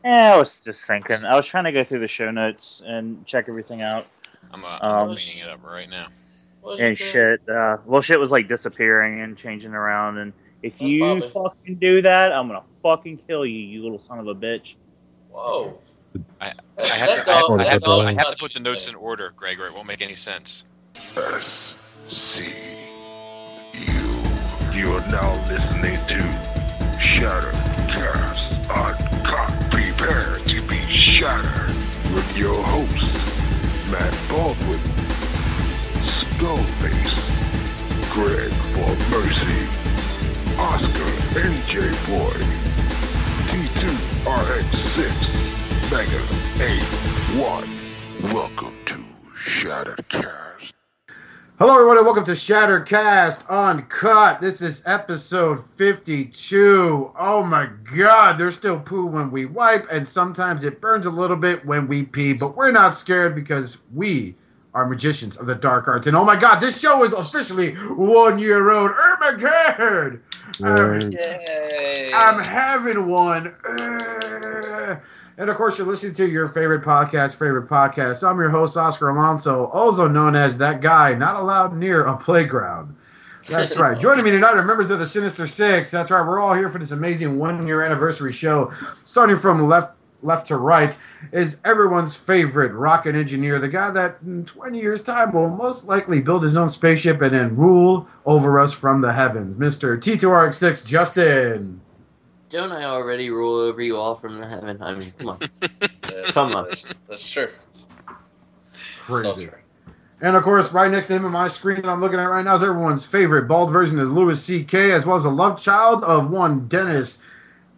I was just thinking. I was trying to go through the show notes and check everything out. I'm cleaning it up right now. And shit, shit was like disappearing and changing around. And if That's you Bobby. fucking do that, I'm gonna fucking kill you, you little son of a bitch. Whoa. I have to put the notes in order, Gregor. It won't make any sense. SCU. You are now listening to Shoutouts Uncut. Prepare to be shattered with your hosts, Matt Baldwin, Skullface, Greg for Mercy, Oscar NJ Boy, T2RX6, Mega 81. Welcome to Shattered Cast. Hello everybody, welcome to Shattered Cast Uncut. This is episode 52. Oh my god, there's still poo when we wipe, and sometimes it burns a little bit when we pee, but we're not scared because we are magicians of the dark arts. And oh my god, this show is officially 1 year old. Ermagerd! I'm having one. And of course, you're listening to your favorite podcast. I'm your host, Oscar Alonso, also known as that guy not allowed near a playground. That's right. Joining me tonight are members of the Sinister Six. That's right. We're all here for this amazing 1 year anniversary show. Starting from left to right is everyone's favorite rocket engineer, the guy that in 20 years' time will most likely build his own spaceship and then rule over us from the heavens, Mr. T2RX6, Justin. Don't I already rule over you all from the heaven? I mean, come on. That's true. Crazy. So true. And of course, right next to him on my screen that I'm looking at right now is everyone's favorite bald version is Louis C.K., as well as a love child of one Dennis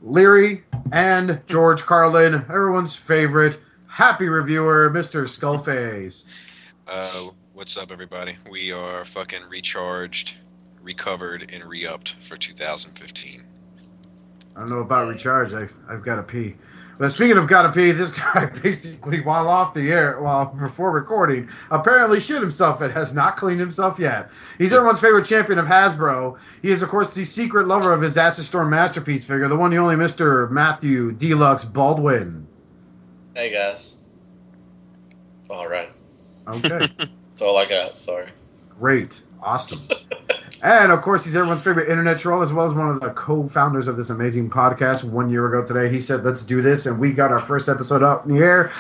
Leary and George Carlin. Everyone's favorite happy reviewer, Mr. Skullface. What's up, everybody? We are fucking recharged, recovered, and re-upped for 2015. I don't know about recharge. I've got to pee. But speaking of got to pee, this guy basically, while off the air, before recording, apparently shit himself and has not cleaned himself yet. He's everyone's favorite champion of Hasbro. He is, of course, the secret lover of his Acid Storm Masterpiece figure, the one, the only Mr. Matthew Deluxe Baldwin. Hey, guys. All right. Okay. That's all I got. Sorry. Great. Awesome. And, of course, he's everyone's favorite internet troll, as well as one of the co-founders of this amazing podcast. 1 year ago today, he said, let's do this, and we got our first episode up in the air.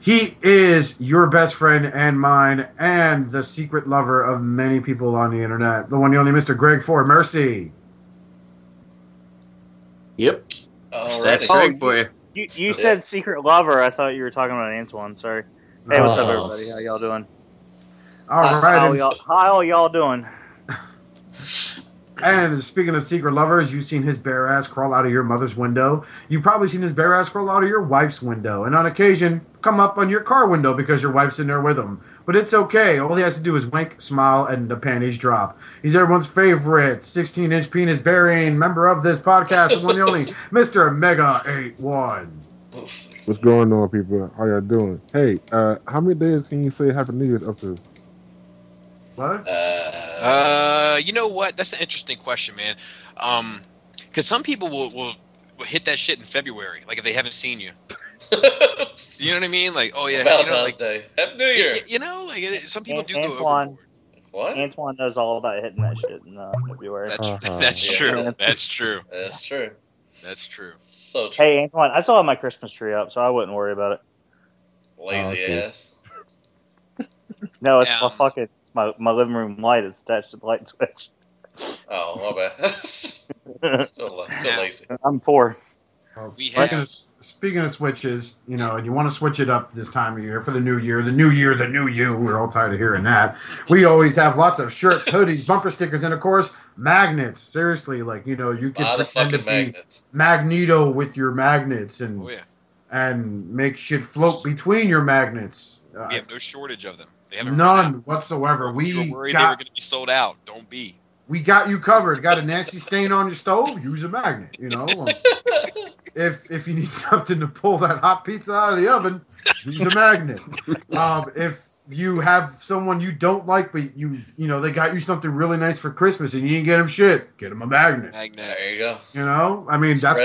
He is your best friend and mine, and the secret lover of many people on the internet. The one, the only Mr. Greg for Mercy. Yep. Alrighty. That's Greg for you. You said secret lover. I thought you were talking about Antoine. Sorry. Hey, what's up, everybody? How y'all doing? All right. How y'all doing? And speaking of secret lovers, you've seen his bare ass crawl out of your mother's window. You've probably seen his bare ass crawl out of your wife's window. And on occasion, come up on your car window because your wife's in there with him. But it's okay. All he has to do is wink, smile, and the panties drop. He's everyone's favorite 16-inch penis bearing member of this podcast, the one and only Mr. Mega 81. What's going on, people? How y'all doing? Hey, how many days can you say Happy New Year's up to? What? You know what? That's an interesting question, man. Because some people will hit that shit in February, like if they haven't seen you. You know what I mean? Like, oh yeah, Valentine's Day. Happy New Year. Some people do Antoine, go overboard. What? Antoine knows all about hitting that shit in February. That's true. That's true. That's true. That's true. So true. Hey, Antoine, I still have my Christmas tree up, so I wouldn't worry about it. Lazy ass. No, it's my living room light. It's attached to the light switch. Oh, my bad. still lazy. I'm poor. Well, speaking of switches, and you want to switch it up this time of year for the new year, the new you. We're all tired of hearing that. We always have lots of shirts, hoodies, bumper stickers, and of course, magnets. Seriously, you can pretend to be magnets. Magneto with your magnets and make shit float between your magnets. We have no shortage of them. None whatsoever. You were worried they were going to be sold out. Don't be. We got you covered. Got a nasty stain on your stove? Use a magnet. If you need something to pull that hot pizza out of the oven, use a magnet. If you have someone you don't like, but they got you something really nice for Christmas and you didn't get them shit, get them a magnet. There you go. I mean, that's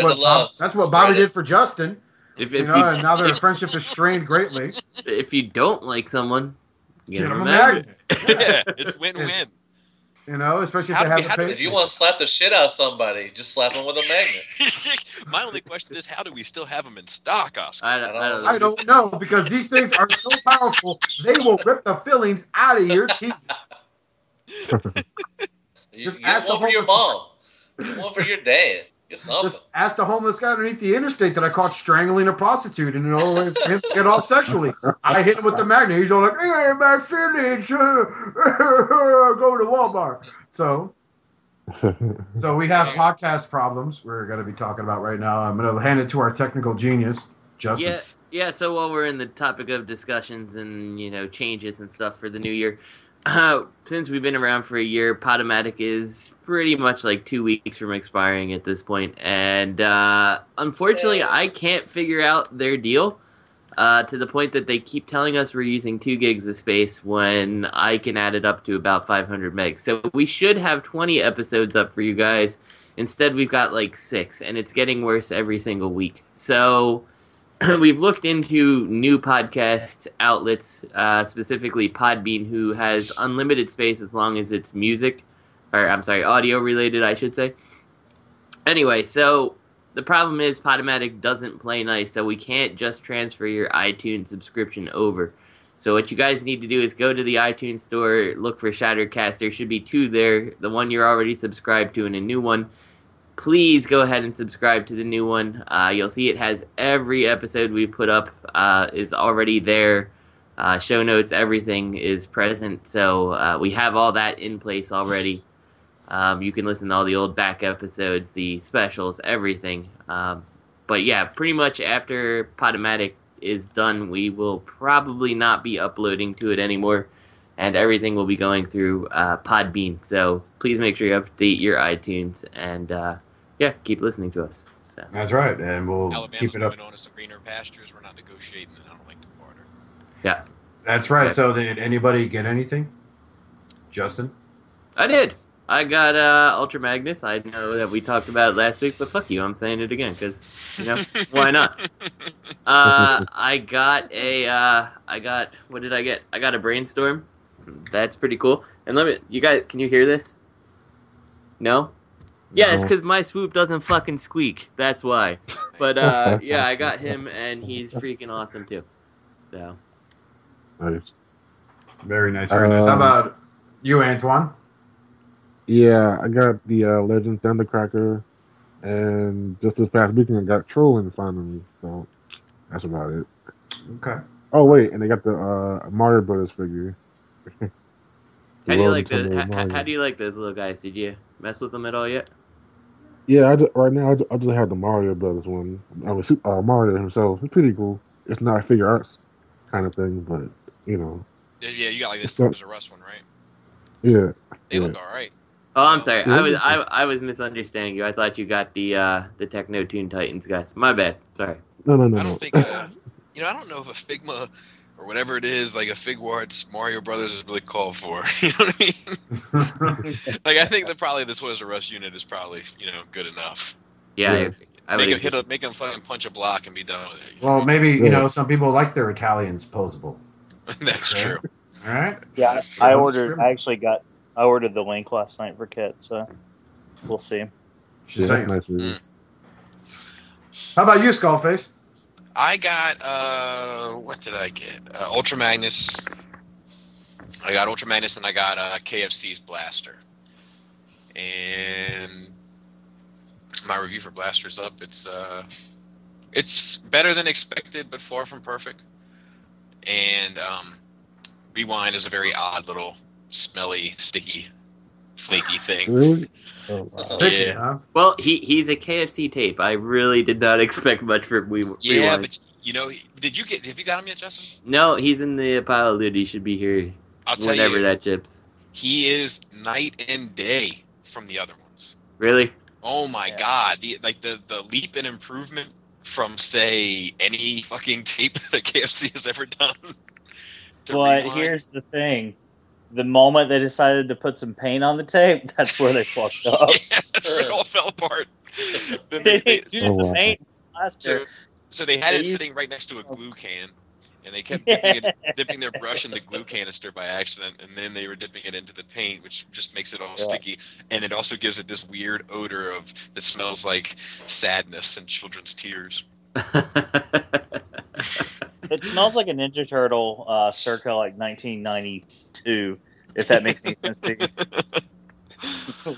what Bobby did for Justin. And now their friendship is strained greatly. If you don't like someone, get them a magnet. Yeah, it's win-win. Especially if they have the patience. If you want to slap the shit out of somebody, just slap them with a magnet. My only question is, how do we still have them in stock, Oscar? I don't know, because these things are so powerful, they will rip the fillings out of your teeth. You get one for your mom. Get one for your dad. Get something. Just ask the homeless guy underneath the interstate that I caught strangling a prostitute, and for him to get off sexually. I hit him with the magnet. He's all like, "Hey, my feelings, go to Walmart." So we have podcast problems we're going to be talking about right now. I'm going to hand it to our technical genius, Justin. Yeah. So while we're in the topic of discussions and changes and stuff for the new year. Since we've been around for a year, Podomatic is pretty much like 2 weeks from expiring at this point. And unfortunately, I can't figure out their deal to the point that they keep telling us we're using 2 gigs of space when I can add it up to about 500 megs. So we should have 20 episodes up for you guys. Instead, we've got like 6, and it's getting worse every single week. So we've looked into new podcast outlets, specifically Podbean, who has unlimited space as long as it's audio related, I should say. Anyway, so the problem is Podomatic doesn't play nice, so we can't just transfer your iTunes subscription over. So what you guys need to do is go to the iTunes store, look for Shattercast. There should be 2 there, the one you're already subscribed to and a new one. Please go ahead and subscribe to the new one. You'll see it has every episode we've put up is already there. Show notes, everything is present. So we have all that in place already. You can listen to all the old back episodes, the specials, everything. But yeah, pretty much after Podomatic is done, we will probably not be uploading to it anymore. And everything will be going through Podbean. So please make sure you update your iTunes and keep listening to us. So. That's right, and we'll keep it up. Moving on to some greener pastures. We're not negotiating, and I don't like to barter. Yeah, that's right. So did anybody get anything? Justin? I did. I got Ultra Magnus. I know that we talked about it last week, but fuck you, I'm saying it again because why not? I got what did I get? I got a Brainstorm. That's pretty cool. And you guys, can you hear this? No? Yeah, it's because my swoop doesn't fucking squeak. That's why. But I got him, and he's freaking awesome too. So. Nice. Very nice, very nice. How about you, Antoine? Yeah, I got the Legend Thundercracker, and just this past weekend I got Trolling finally. So that's about it. Okay. Oh wait, and they got the Mario Brothers figure. How do you like How do you like those little guys? Did you mess with them at all yet? Yeah, right now I just have the Mario Brothers one. I mean, Mario himself. It's pretty cool. It's not a figure arts kind of thing, but Yeah, you got like this Toys R Us one, right? Yeah. They look all right. Oh, I'm sorry. I was misunderstanding you. I thought you got the Techno Toon Titans guys. My bad. Sorry. No. I don't think. I don't know if a Figma or whatever it is, like a Figuarts Mario Brothers is really called for. You know what I mean? Like I think that probably the Toys R Us unit is probably good enough. Yeah. Make them fucking punch a block and be done with it. Well, maybe some people like their Italians posable. That's true. All right. Yeah, I ordered the link last night for Kit, so we'll see. Nice. How about you, Skullface? I got what did I get? Ultra Magnus. I got Ultra Magnus and I got KFC's Blaster. And my review for Blaster's up. It's better than expected, but far from perfect. And Rewind is a very odd little smelly, sticky, flaky thing. Really? Oh, wow. Yeah. Huh? Well, he's a KFC tape. I really did not expect much from Rewind. Yeah, but have you got him yet, Justin? No, he's in the pile of loot. He should be here whenever that chips. He is night and day from the other ones. Really? Oh my god! The leap in improvement from say any fucking tape that KFC has ever done. But here's the thing. The moment they decided to put some paint on the tape, that's where they fucked up. Yeah, that's where it all fell apart. They didn't use the paint plaster. So they had They it used- sitting right next to a glue can, and they kept Yeah. dipping their brush in the glue canister by accident, and then they were dipping it into the paint, which just makes it all Yeah. sticky, and it also gives it this weird odor that smells like sadness and children's tears. It smells like a Ninja Turtle circa like 1992, if that makes any sense to you.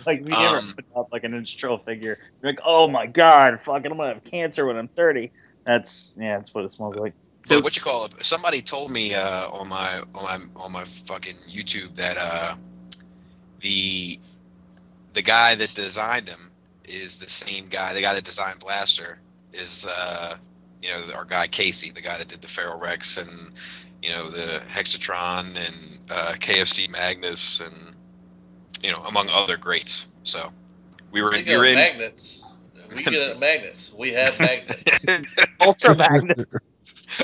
Like, we never put up like a Ninja Turtle figure. You're like, oh my god, fucking, I'm gonna have cancer when I'm 30. That's what it smells like. So what you call it? Somebody told me on my fucking YouTube that the guy that designed him is the same guy. The guy that designed Blaster is our guy Casey, the guy that did the Feral Rex and the Hexatron and KFC Magnus and among other greats. So we were in magnets. We get magnets. We have magnets. Ultra magnets.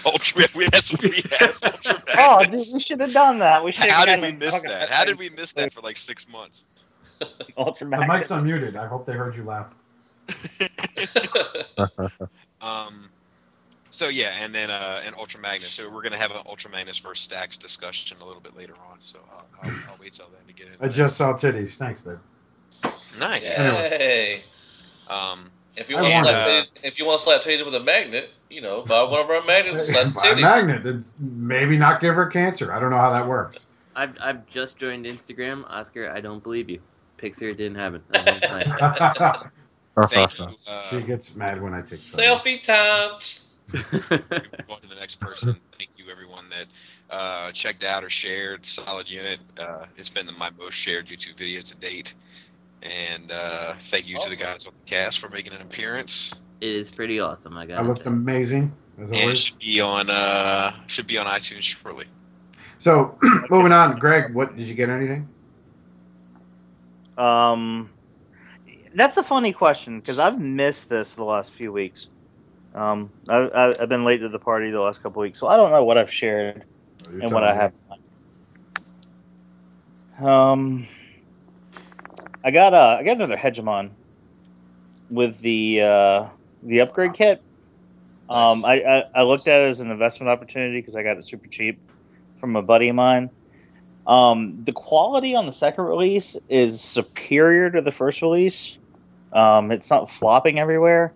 Ultra, we have Ultra Magnets. Oh, dude, we should have done that. How did we miss that? How did we miss that for like 6 months? Ultra The magnets. mic's unmuted. I hope they heard you laugh. So yeah, and then an Ultra Magnus. So we're gonna have an Ultra Magnus versus Stacks discussion a little bit later on. So I'll wait till then to get in. I just saw titties. Thanks, babe. Nice. Hey. If you want to slap titties with a magnet, buy one of our magnets and slap the By a titties. magnet. It's maybe not give her cancer. I don't know how that works. I've just joined Instagram, Oscar. I don't believe you. Pixar didn't happen. I'm Thank you. She gets mad when I take Selfie time. Going to the next person. Thank you, everyone that checked out or shared Solid Unit. It's been my most shared YouTube video to date. And thank you to the guys on the cast for making an appearance. It is pretty awesome. I looked amazing, as And it always. should be on iTunes shortly. So, moving on. Greg, what did you get anything? That's a funny question because I've missed this the last few weeks. I've been late to the party the last couple weeks, so I don't know what I've shared and what I haven't. I got another Hegemon with the upgrade kit. I looked at it as an investment opportunity because I got it super cheap from a buddy of mine. The quality on the second release is superior to the first release. It's not flopping everywhere.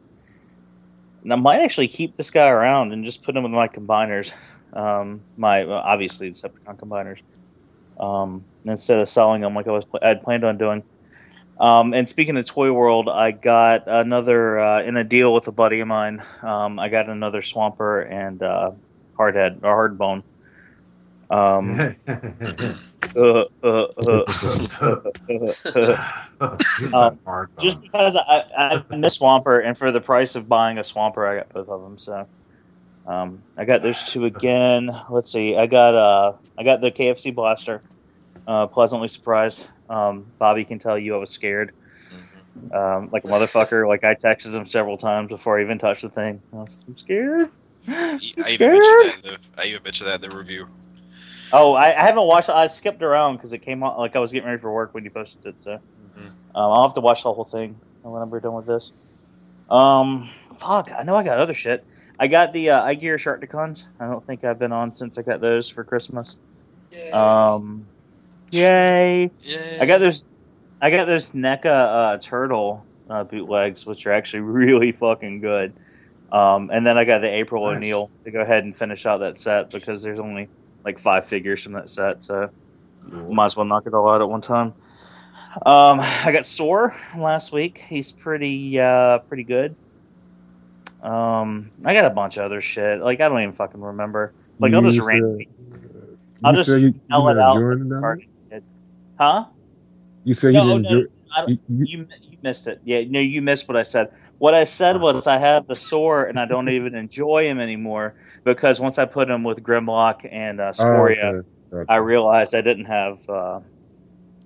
And I might actually keep this guy around and just put him with my combiners. Obviously Decepticon combiners. Instead of selling them like I'd planned on doing. And speaking of Toy World, I got another in a deal with a buddy of mine. I got another Swamper and Hardhead or Hardbone. Just because I miss Swamper, and for the price of buying a Swamper, I got both of them. So I got those two again. Let's see. I got the KFC Blaster. Pleasantly surprised. Bobby can tell you I was scared. Like a motherfucker. Like I texted him several times before I even touched the thing. I'm scared. I even mentioned that in the review. Oh, I haven't watched it. I skipped around because it came out like I was getting ready for work when you posted it. So I'll have to watch the whole thing when we're done with this. Fuck, I know I got other shit. I got the iGear Sharkticons. I don't think I've been on since I got those for Christmas. Yay. Yay! Yeah. I got those NECA turtle bootlegs, which are actually really fucking good. And then I got the April Nice. O'Neil to go ahead and finish out that set because there's only like 5 figures from that set, so might as well knock it all out at one time. I got Soar last week. He's pretty good. I got a bunch of other shit. Like I don't even fucking remember. Like I'll just yell it out. Huh? You said you didn't enjoy. You missed it. Yeah, no, you missed what I said. What I said was I have the Soar and I don't even enjoy him anymore because once I put him with Grimlock and Scoria, Okay. I realized I didn't have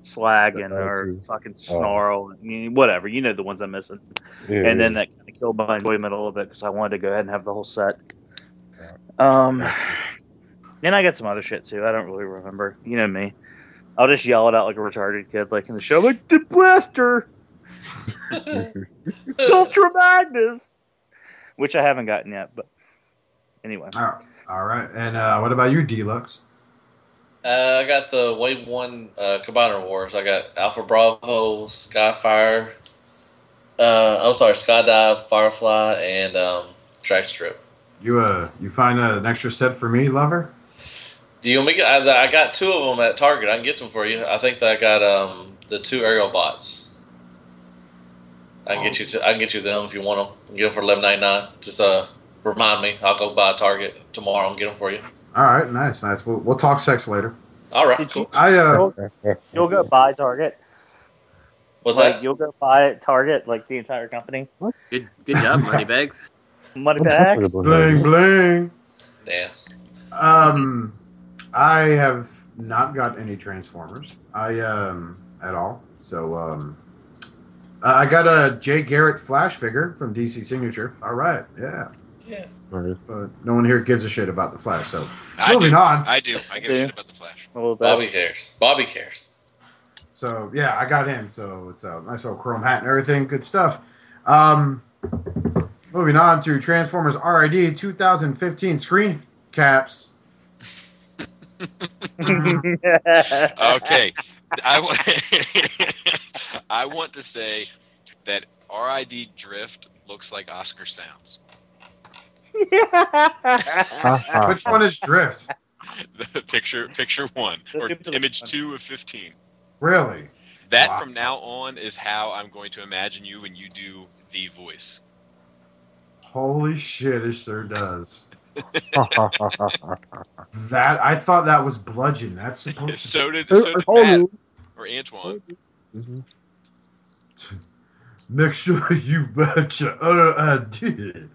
Slag and or fucking Snarl, whatever. You know the ones I'm missing. Yeah, And then that kind of killed my enjoyment a little bit because I wanted to go ahead and have the whole set. Then I got some other shit too. I don't really remember. You know me. I'll just yell it out like a retarded kid, like in the show, like the Blaster, Ultra Magnus, which I haven't gotten yet. But Anyway. All right. And what about you, Deluxe? I got the Wave 1 Combiner Wars. I got Alpha Bravo, Skyfire. Skydive, Firefly, and Track Strip. You find an extra set for me, lover? Do you want me? I got 2 of them at Target. I can get them for you. I think that I got the 2 aerial bots. I can get you them if you want them. I can get them for $11.99. Just remind me. I'll go by Target tomorrow and get them for you. All right, nice. We'll talk sex later. All right, cool. You'll go buy Target. What's like, that? You'll go buy at Target, like the entire company. Good job, Moneybags. Moneybags. Bling bling. Yeah. I have not got any Transformers. At all. So I got a Jay Garrett Flash figure from DC Signature. All right, yeah. Yeah. But no one here gives a shit about the Flash. So I moving do. on. I do. I give a shit about the Flash. Bobby cares. Bobby cares. So yeah, I got him. So it's a nice little chrome hat and everything. Good stuff. Moving on to Transformers RID 2015 screen caps. Okay. I want to say that RID Drift looks like Oscar Sounds. Which one is Drift? The picture 1 or image 2 of 15. Really? That Wow. from now on is how I'm going to imagine you when you do the voice. Holy shit, it sure does. That I thought that was Bludgeon. That's supposed to. So did Matt or Antoine. Make sure you bet your other idea.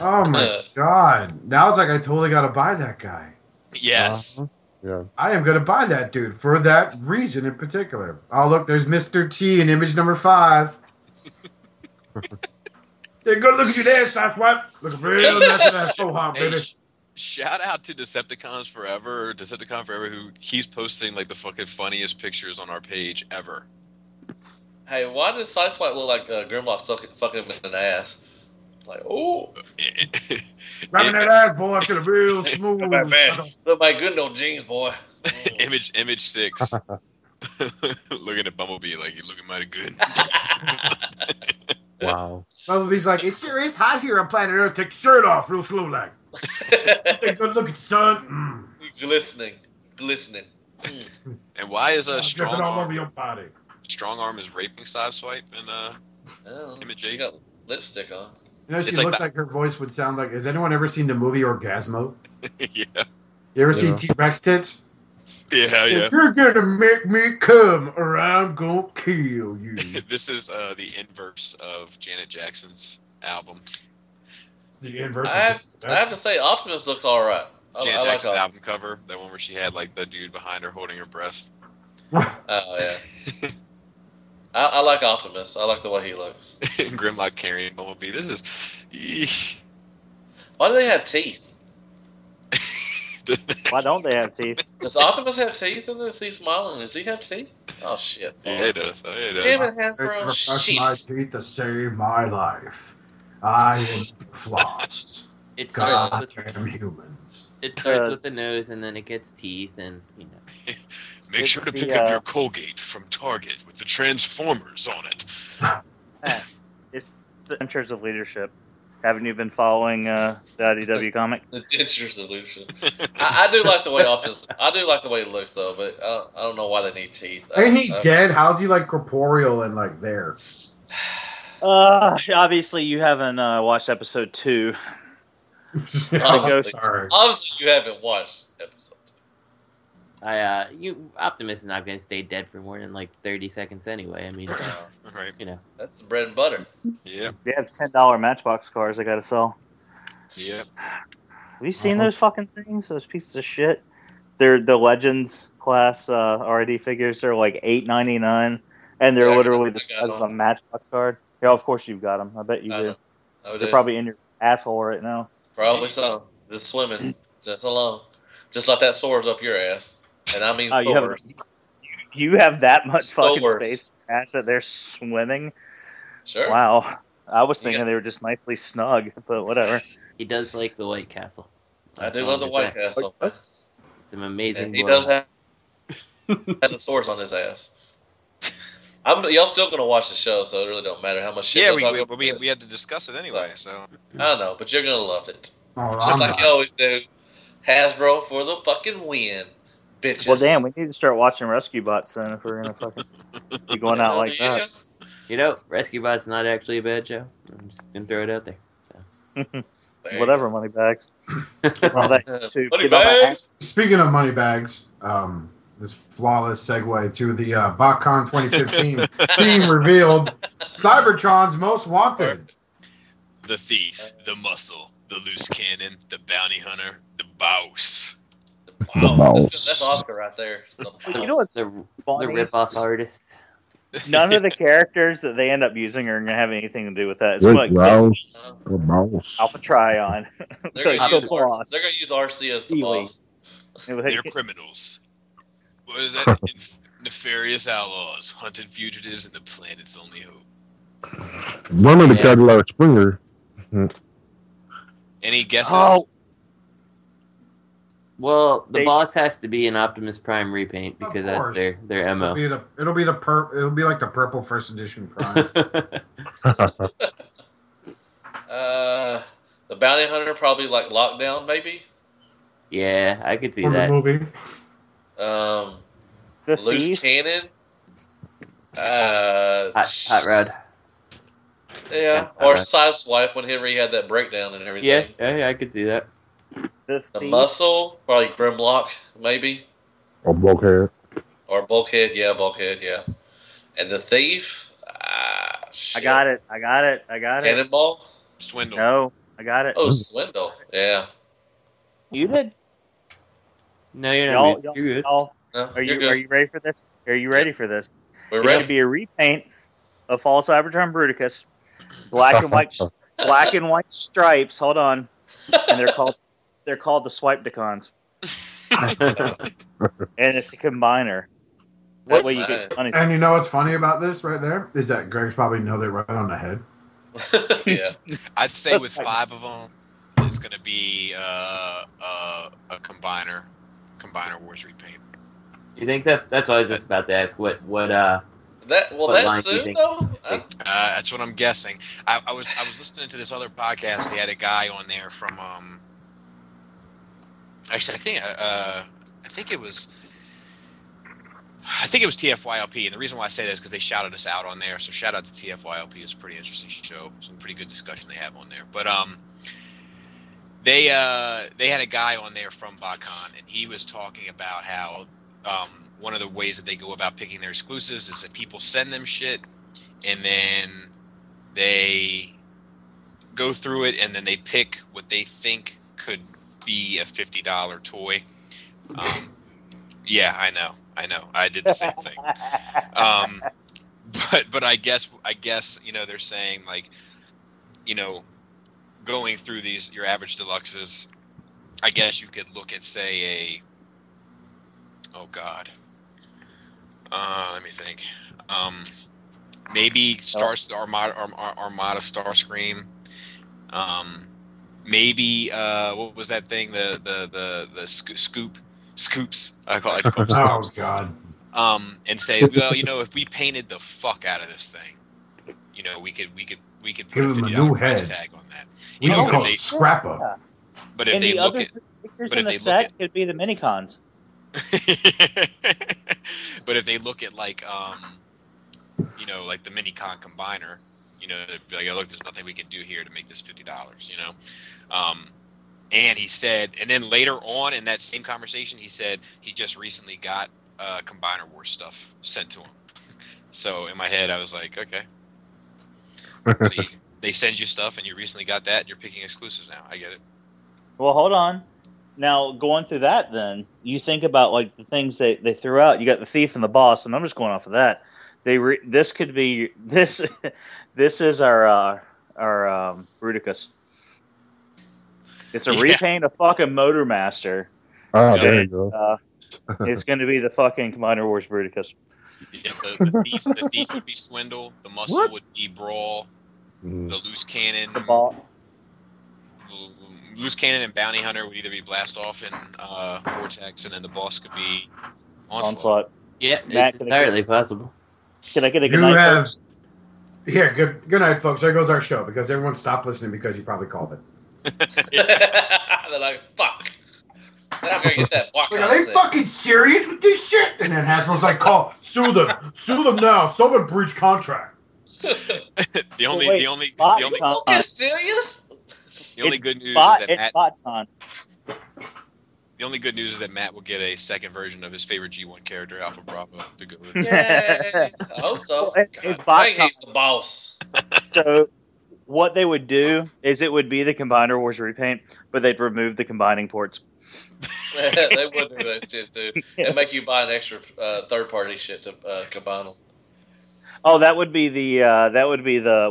Oh my god! Now it's like I totally got to buy that guy. Yes. Yeah. I am going to buy that dude for that reason in particular. Oh look, there's Mr. T in image number 5. Hey, go look at you there, Sasquatch. Look real nice and that's so hot, baby. Shout out to Decepticon Forever, who keeps posting like the fucking funniest pictures on our page ever. Hey, why does Sideswipe look like Grimlock fucking him in the ass? Like, oh. Grabbing that ass, boy, to the real smooth. Look like good old jeans, boy. Image 6. Looking at Bumblebee like you're looking mighty good. Wow. Bumblebee's like, it sure is hot here on planet Earth. Take your shirt off real slow, like. Take a good look at son. Glistening. And why is a Dripping all over your body. Strong Arm is raping Sideswipe and Image She 8? got lipstick on. You know, she It's like looks like her voice would sound like. Has anyone ever seen the movie Orgasmo? Yeah. You ever seen T-Rex tits? Yeah. If you're gonna make me come, or I'm gonna kill you. This is the inverse of Janet Jackson's album. The inverse. I have to say, Optimus looks all right. Janet I like Jackson's album cover, that one where she had like the dude behind her holding her breast. Oh yeah. I like Optimus. I like the way he looks. Grimlock carrying Bumblebee. This is. Eesh. Why do they have teeth? Why don't they have teeth? Does Optimus have teeth in this? Is he smiling? Does he have teeth? Oh shit! Yeah, it does. It does. Damn it, Hasbro! Brush my teeth to save my life. I am floss. It starts Goddamn humans. with the nose, and then it gets teeth, and you know. Make sure to pick up your Colgate from Target with the Transformers on it. It's the Adventures of Leadership. Haven't you been following the IDW comic? The Dentures Solution. I do like the way Optimus. I do like the way it looks though, but I don't know why they need teeth. Ain't he dead? How's he like corporeal and like there? Obviously you haven't watched episode 2. Sorry. Obviously, you haven't watched episode 2. Optimus is not going to stay dead for more than like 30 seconds anyway. I mean, Right. you know. That's the bread and butter. Yeah. They have $10 Matchbox cars I gotta sell. Yeah. Have you seen those fucking things? Those pieces of shit? They're the Legends class RID figures. They're like $8.99, and they're literally the size of a Matchbox card. Yeah, of course you've got them. I bet you do. They're probably in your asshole right now. Probably so. Just swimming. Just alone. Just like that soars up your ass. And I mean soars. You have that much fucking Soars. space that they're swimming? Sure. Wow. I was thinking they were just nicely snug, but whatever. He does like the White Castle. I do love the White Castle. Some amazing. And he does have the source on his ass. Y'all still gonna watch the show, so it really don't matter how much shit. Yeah, we had to discuss it anyway. So I know, but you're gonna love it, Oh, just like you always do. Hasbro for the fucking win, bitches. Well, damn, we need to start watching Rescue Bots then if we're gonna fucking be going out like that. You know, Rescue Bot's not actually a bad show. I'm just gonna throw it out there. So. Whatever, money bags. Money bags. Speaking of money bags, this flawless segue to the BotCon 2015 theme revealed. Cybertron's Most Wanted. the thief, the muscle, the loose cannon, the bounty hunter, the boss. Wow, that's Oscar right there. You know what's the funny? rip-off artist. None of the characters that they end up using are going to have anything to do with that. It's Rick like Rouse, the boss. Alpha Tryon. They're going to use RC as the boss. They're criminals. What is that? Nefarious outlaws, hunted fugitives, and the planet's only hope. One of the Cadillac Springer. Any guesses? Oh. Well, the boss has to be an Optimus Prime repaint because that's their MO. It'll be like the purple first edition Prime. The bounty hunter probably like Lockdown, maybe. Yeah, I could see From that. the movie. The Loose thief? cannon. Hot Rod. Yeah, or Sideswipe whenever he had that breakdown and everything. Yeah, I could see that. The muscle, probably Grimlock, maybe. Or Bulkhead. Or Bulkhead, yeah. And the thief, shit. I got it. Cannonball? Swindle. No, I got it. Oh, Swindle, yeah. You did? No, you're not. Y'all, You're good. No, Are you're you good. Are you ready for this? Are you ready for this? We're It ready. should be a repaint of Fall Cybertron Bruticus, black and white stripes. Hold on, and they're called the Swipedecons, and it's a combiner. That way you get money. And you know what's funny about this right there is that Greg's probably nailed it right on the head. Yeah. I'd say with 5 of them, it's going to be a combiner Wars repaint. You think that's what I was just about to ask? What That's line do you soon think? though. That's what I'm guessing. I was listening to this other podcast. They had a guy on there from actually I think it was TFYLP, and the reason why I say that is because they shouted us out on there. So shout out to TFYLP. It's a pretty interesting show. Some pretty good discussion they have on there. But they had a guy on there from BotCon, and he was talking about how one of the ways that they go about picking their exclusives is that people send them shit, and then they go through it, and then they pick what they think could be a $50 toy. Yeah, I know. I did the same thing. But I guess they're saying like, going through your average deluxes, I guess you could look at say let me think. Maybe Armada Starscream. Maybe what was that thing? The scoops. I call it. Oh God. And say, well, if we painted the fuck out of this thing, we could put Give a them a $50 new price head. tag on that. We can call it Scrapper. But if And they the look other at, pictures but in if the they look set could be the minicons. but if they look at like the minicon combiner, they'd be like, oh, look, there's nothing we can do here to make this $50, and he said, and then later on in that same conversation, he said he just recently got Combiner Wars stuff sent to him. So in my head, I was like, okay. So they send you stuff, and you recently got that, and you're picking exclusives now. I get it. Well, hold on. Now, going through that, then you think about like the things they threw out. You got the thief and the boss, and I'm just going off of that. This could be this. This is our Bruticus. It's a repaint of fucking Motormaster. Oh, there you go. It's going to be the fucking Combiner Wars Bruticus. Yeah, the thief would be Swindle. The muscle would be Brawl. The loose cannon. The ball. Loose cannon and bounty hunter would either be blast off and vortex, and then the boss could be onslaught. Yeah, Matt, it's entirely possible. Can I get a good You night, have- folks? Yeah, good night, folks. There goes our show because everyone stopped listening because you probably called it. They're like, fuck. They're not gonna get that block. Like, are they fucking serious with this shit? And then Hasbro's like, sue them now. Someone breached contract. the only fucking serious? The only good news is that It's Matt, BotCon. the only good news is that Matt will get a second version of his favorite G1 character, Alpha Bravo, to go with. Yeah, I hope so. It's God, I think BotCon. he's the boss. So what they would do is it would be the Combiner Wars repaint, but they'd remove the combining ports. They would do that shit too, and make you buy an extra third-party shit to combine them. Oh, that would be the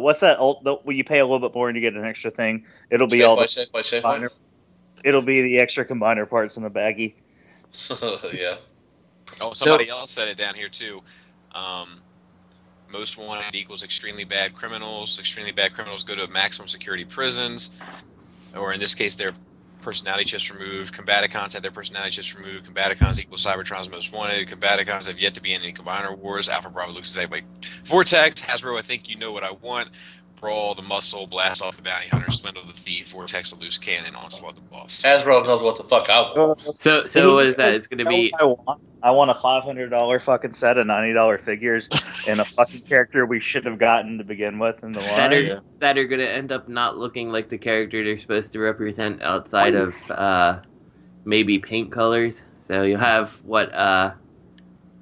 what's that? Where you pay a little bit more and you get an extra thing. It'll be all the combiner. It'll be the extra combiner parts in the baggie. Yeah. Oh, somebody else said it down here too. Most wanted equals extremely bad criminals. Extremely bad criminals go to maximum security prisons, or in this case, their personality chips removed. Combaticons have their personality chips removed. Combaticons equal Cybertron's most wanted. Combaticons have yet to be in any Combiner Wars. Alpha Bravo looks exactly like Vortex. Hasbro, I think you know what I want. Brawl the muscle, blast off the bounty hunter, swindle the thief, Vortex the loose cannon, onslaught the boss. Hasbro knows what the fuck I want. So what is that? It's going to be... I want a $500 fucking set of $90 figures and a fucking character we should have gotten to begin with in the line. that are going to end up not looking like the character they're supposed to represent outside of maybe paint colors. So you'll have the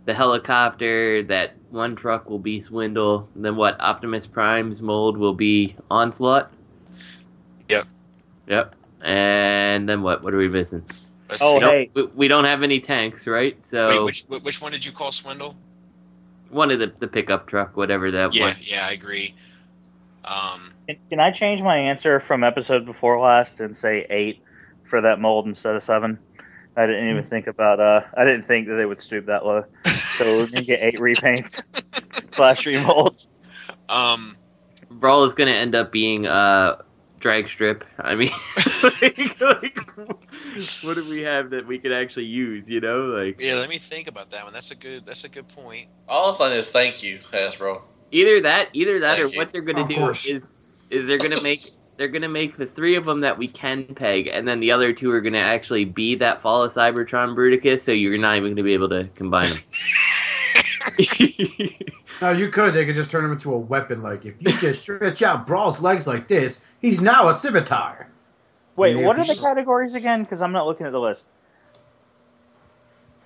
helicopter, that one truck will be Swindle, and then Optimus Prime's mold will be Onslaught. Yep. And then what are we missing? We don't have any tanks, right? So wait, which one did you call Swindle? One of the pickup truck, whatever that one. Yeah, I agree. Can I change my answer from episode before last and say 8 for that mold instead of 7? I didn't even think about. I didn't think that they would stoop that low. So we're gonna get 8 repaints, slash remolds. Brawl is gonna end up being drag strip. I mean, what do we have that we could actually use? You know, like let me think about that one. That's a good point. All I'm saying is thank you, Hasbro. Either that, or you. what they're gonna do is they're gonna make the 3 of them that we can peg, and then the other 2 are gonna actually be that Fall of Cybertron Bruticus, so you're not even gonna be able to combine them. No, you could. They could just turn him into a weapon. Like, if you just stretch out Brawl's legs like this, he's now a scimitar. Wait, what are the categories again? Because I'm not looking at the list.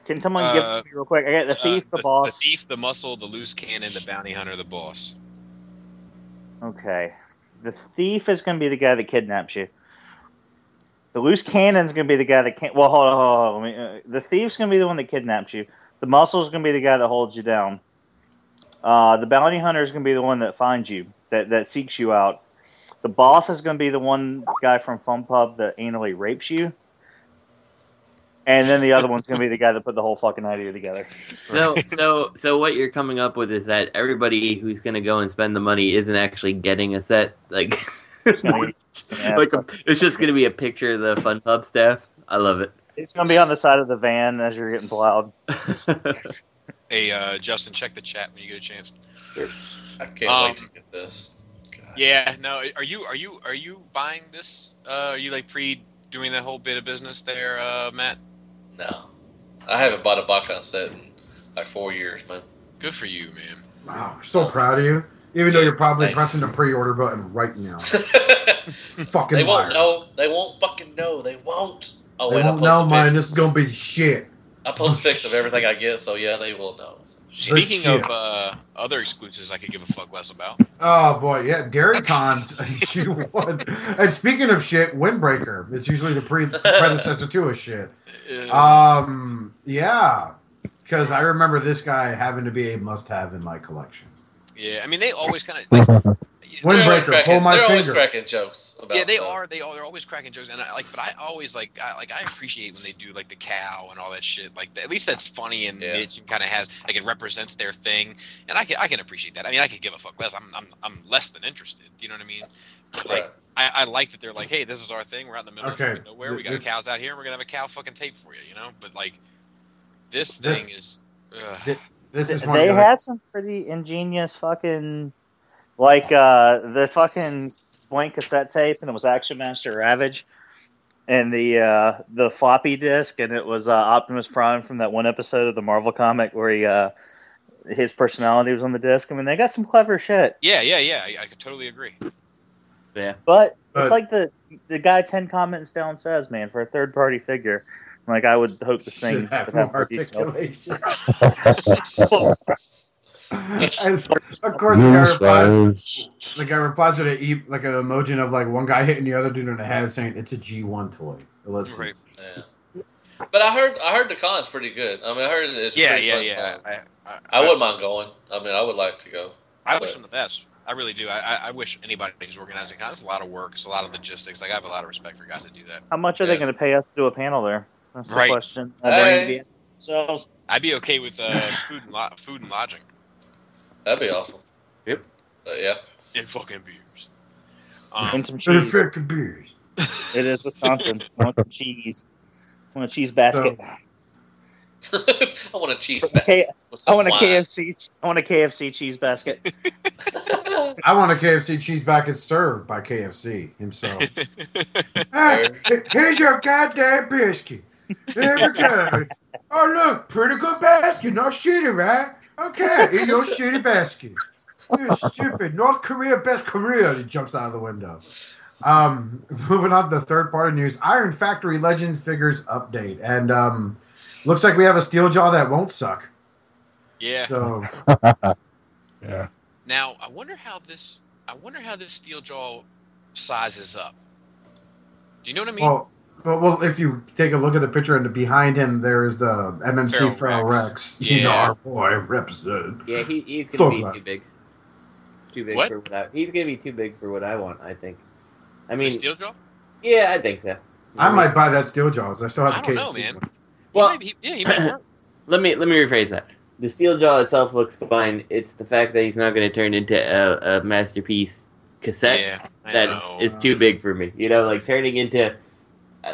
Can someone give it to me real quick? I got the thief, the boss. The thief, the muscle, the loose cannon, the bounty hunter, the boss. Okay. The thief is going to be the guy that kidnaps you. The loose cannon is going to be the guy that can't... Well, hold on. The thief's going to be the one that kidnaps you. The muscle is going to be the guy that holds you down. The bounty hunter is going to be the one that finds you, that seeks you out. The boss is going to be the one guy from Fun Pub that anally rapes you. And then the other one's going to be the guy that put the whole fucking idea together. So what you're coming up with is that everybody who's going to go and spend the money isn't actually getting a set. Like, it's just going to be a picture of the Fun Pub staff. I love it. It's going to be on the side of the van as you're getting plowed. Hey, Justin, check the chat when you get a chance. I can't wait to get this. God. Yeah, no. Are you buying this? Are you like doing that whole bit of business there, Matt? No, I haven't bought a Bakan set in like 4 years, man. Good for you, man. Wow, so proud of you. Even though you're probably pressing the pre-order button right now. Fucking They liar. won't know. They won't fucking know. They won't. Oh They wait, won't know, man. This is gonna be shit. I post pics of everything I get, so yeah, they will know. Speaking shit. of other exclusives, I could give a fuck less about. Oh boy, yeah, Dairy Cons G1. And speaking of shit, Windbreaker. It's usually the predecessor to a shit. Yeah, because I remember this guy having to be a must-have in my collection. Yeah, I mean they always kind of like, Windbreaker, pull my they're always finger. cracking jokes about Yeah, they stuff. are. They're always cracking jokes, and but I always I appreciate when they do like the cow and all that shit. Like at least that's funny and niche and kind of has like it represents their thing, and I can appreciate that. I mean, I could give a fuck less. I'm less than interested. You know what I mean? But, like I like that they're like, hey, this is our thing. We're out in the middle of fucking nowhere. We got cows out here, and we're gonna have a cow fucking tape for you. You know? But like this thing is. This is they had some pretty ingenious fucking. Like the fucking blank cassette tape, and it was Action Master Ravage, and the floppy disk, and it was Optimus Prime from that one episode of the Marvel comic where his personality was on the disc. I mean, they got some clever shit. Yeah. I could totally agree. Yeah, but it's like the guy 10 comments down says, man, for a third party figure, like I would hope this thing would have more articulation. And of course, the guy replies with like an emoji of like one guy hitting the other dude in the head, saying it's a G1 toy. Right. Yeah. But I heard the con's pretty good. I mean, I heard it's pretty fun. I wouldn't mind going. I mean, I would like to go. I wish them the best. I really do. I wish anybody who's organizing cons. It's a lot of work. It's a lot of logistics. Like I have a lot of respect for guys that do that. How much are they going to pay us to do a panel there? That's the question. So I'd be okay with food and lodging. That'd be awesome. Yep. Yeah. And fucking beers. And some cheese. Fucking beers. It is Wisconsin. I want some cheese. I want a cheese basket. I want a cheese basket. I want a KFC. I want a KFC cheese basket. I want a KFC cheese basket served by KFC himself. Hey, here's your goddamn biscuit. Here we go. Oh, look, pretty good basket. No shitty, right? Okay, eat your shitty basket. You're stupid. North Korea, best Korea. He jumps out of the window. Moving on to the third party news. Iron Factory Legend figures update. And looks like we have a steel jaw that won't suck. Yeah. So yeah. Now I wonder how this steel jaw sizes up. Do you know what I mean? Well, if you take a look at the picture and behind him, there is the MMC Feral Rex. Yeah. You know, our boy represent. Yeah, he's gonna be too big. Too big What? for what he's gonna be too big for what I want. I think. I mean, the steel jaw? Yeah, I think so. I might buy that steel jaws. I still have the I don't know, KFC man. one. Well, he might work. let me rephrase that. The steel jaw itself looks fine. It's the fact that he's not going to turn into a masterpiece cassette that is too big for me. You know, like turning into,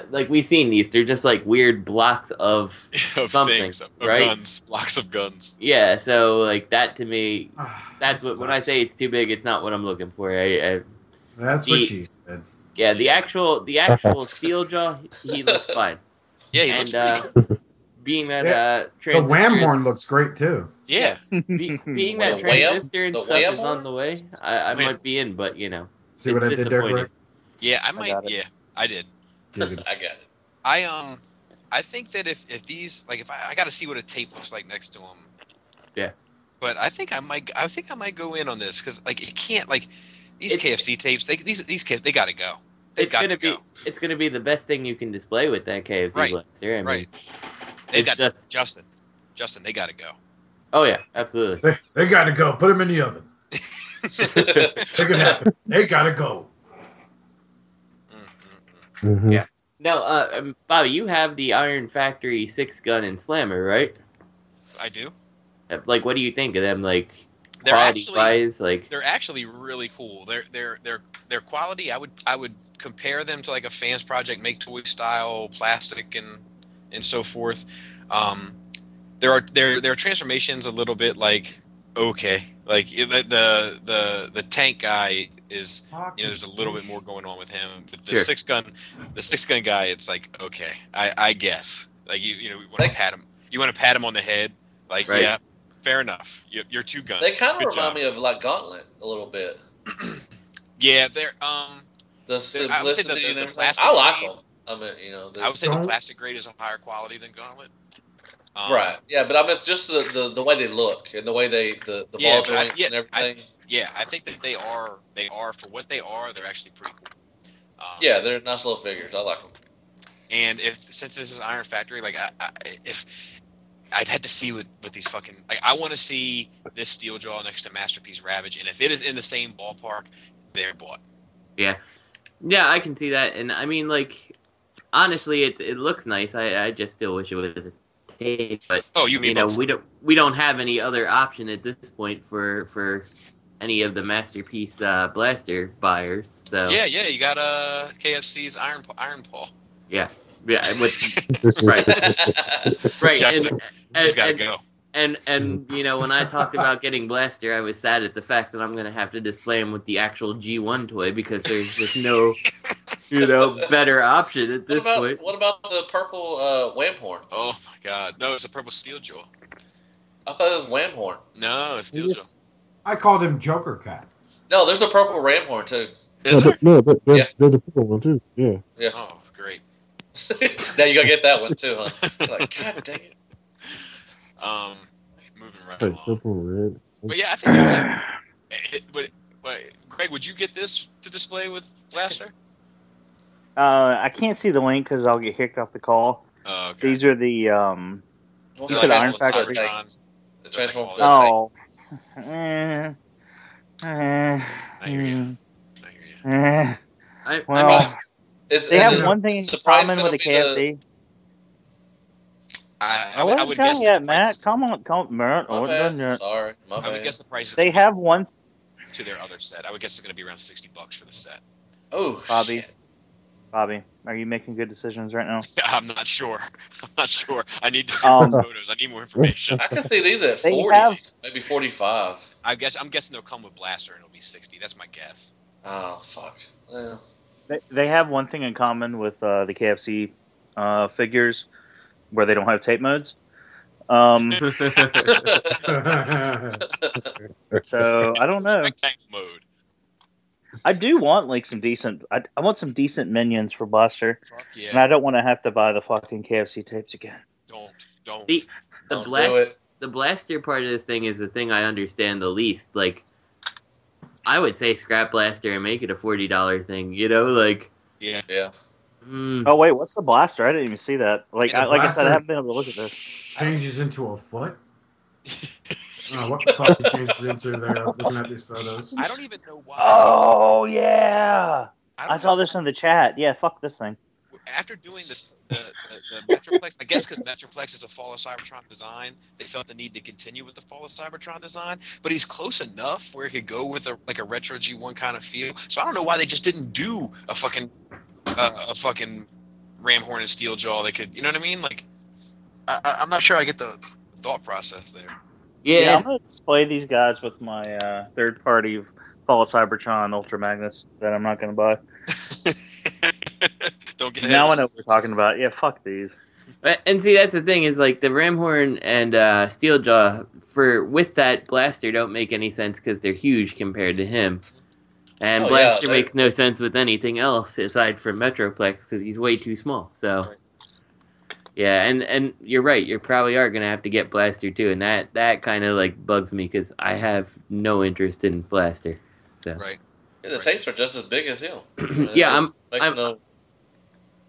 like we've seen these. They're just like weird blocks of something, things, of right? Guns, blocks of guns. Yeah, so like that to me, that's what when I say it's too big, it's not what I'm looking for. That's what she said. Yeah, the actual steel jaw, he looks fine. Yeah, he looks pretty good. Being that the wham horn looks great too. Yeah, being that transistor and stuff is on the way, I might be in, but you know, see what I did there, Greg? Yeah, I might. I did. I got it. I think that if these if I got to see what a tape looks like next to them. Yeah. But I think I might go in on this because it can't these KFC tapes. These they got to go. It's gonna be the best thing you can display with that KFC blaster. I mean, right. They got Justin. They got to go. Oh yeah, absolutely. They got to go. Put them in the oven. Make it happen. They got to go. Mm-hmm. Yeah. Now, Bobby, you have the Iron Factory 6-gun and Slammer, right? I do. Like, what do you think of them? Like, they're quality-wise, they're actually really cool. Their quality. I would compare them to like a Fans Project Make Toy style plastic and so forth. Their transformations a little bit okay. Like the tank guy is there's a little bit more going on with him. But the six gun guy, it's like okay, I guess you want to pat him. You want to pat him on the head, yeah, fair enough. You're two guns. They kind of remind me of Gauntlet a little bit. Yeah, they're the simplicity and everything. Plastic I like grade, them. I mean, I would say the plastic grade is a higher quality than Gauntlet. Right. Yeah, but I mean, just the way they look and the way the ball joints and everything. I think that they are for what they are. They're actually pretty cool. Yeah, they're nice little figures. I like them. And since this is Iron Factory, I'd had to see what these fucking. Like, I want to see this Steeljaw next to Masterpiece Ravage, and if it is in the same ballpark, they're bought. Yeah, I can see that, and I mean, like, honestly, it looks nice. I just still wish it was a tape, but we don't have any other option at this point for any of the Masterpiece Blaster buyers. So yeah, you got KFC's Iron Paw. Yeah, right. Justin, he's got to go. And when I talked about getting Blaster, I was sad at the fact that I'm going to have to display him with the actual G1 toy because there's just no, better option at this point. What about the purple Whamhorn? Oh my God, no, it's a purple Steeljaw. I thought it was Whamhorn. No, it's Steeljaw. I called him Joker Cat. No, there's a purple Ramhorn too. There's a purple one too. Yeah. Oh, great. Now you gotta get that one too, huh? Like, God dang it. Moving right Like along. purple, red. But yeah, I think. But Greg, would you get this to display with Blaster? I can't see the link because I'll get kicked off the call. Oh, okay. These are the What's You the said Iron Cybertron? Factory? The Transformers. oh. I hear you. Well, Is they have it one thing in surprise common gonna with the be KFC. I wasn't would done guess yet, the Matt. price. Come on, Matt. I My wasn't bad. done yet. Sorry, my I would bad. guess the price is They have one. to their other set. I would guess it's going to be around $60 for the set. Oh, Bobby. shit. Bobby, are you making good decisions right now? I'm not sure. I need to see more photos. I need more information. I can see these at They 40, have- maybe 45. I'm guessing they'll come with Blaster and it'll be 60. That's my guess. Oh, fuck. Yeah. They have one thing in common with the KFC figures, where they don't have tape modes. So I don't know. Rectangle mode. I do want like some decent. I want some decent minions for Blaster, Fuck and yeah. I don't want to have to buy the fucking KFC tapes again. Don't. The Don't do Blaster. it. The Blaster part of this thing is the thing I understand the least. Like, I would say scrap Blaster and make it a $40 thing. Like. Yeah. Yeah. Oh wait, what's the Blaster? I didn't even see that. Like The I said, I Blaster haven't been able to look at this. Changes into a foot. What the fuck it changes into there? I'm looking at these photos. I don't even know why. Oh yeah, I don't saw know. this in the chat. Yeah, fuck this thing. After doing the Metroplex, I guess because Metroplex is a Fall of Cybertron design, they felt the need to continue with the Fall of Cybertron design. But he's close enough where it could go with a retro G1 kind of feel. So I don't know why they just didn't do a fucking Ramhorn and Steeljaw. They could, you know what I mean? Like, I'm not sure I get the thought process there. Yeah, I'm gonna display these guys with my third-party Fall of Cybertron Ultra Magnets that I'm not gonna buy. Don't get Now I know what we're talking about. Yeah, fuck these. And see, that's the thing is like the Ramhorn and Steeljaw with that Blaster don't make any sense because they're huge compared to him. And Blaster makes no sense with anything else aside from Metroplex because he's way too small. So, yeah, and you're right. You probably are going to have to get Blaster too. And that kind of like bugs me because I have no interest in Blaster. So. Right. Yeah, the tapes are just as big as him. Yeah,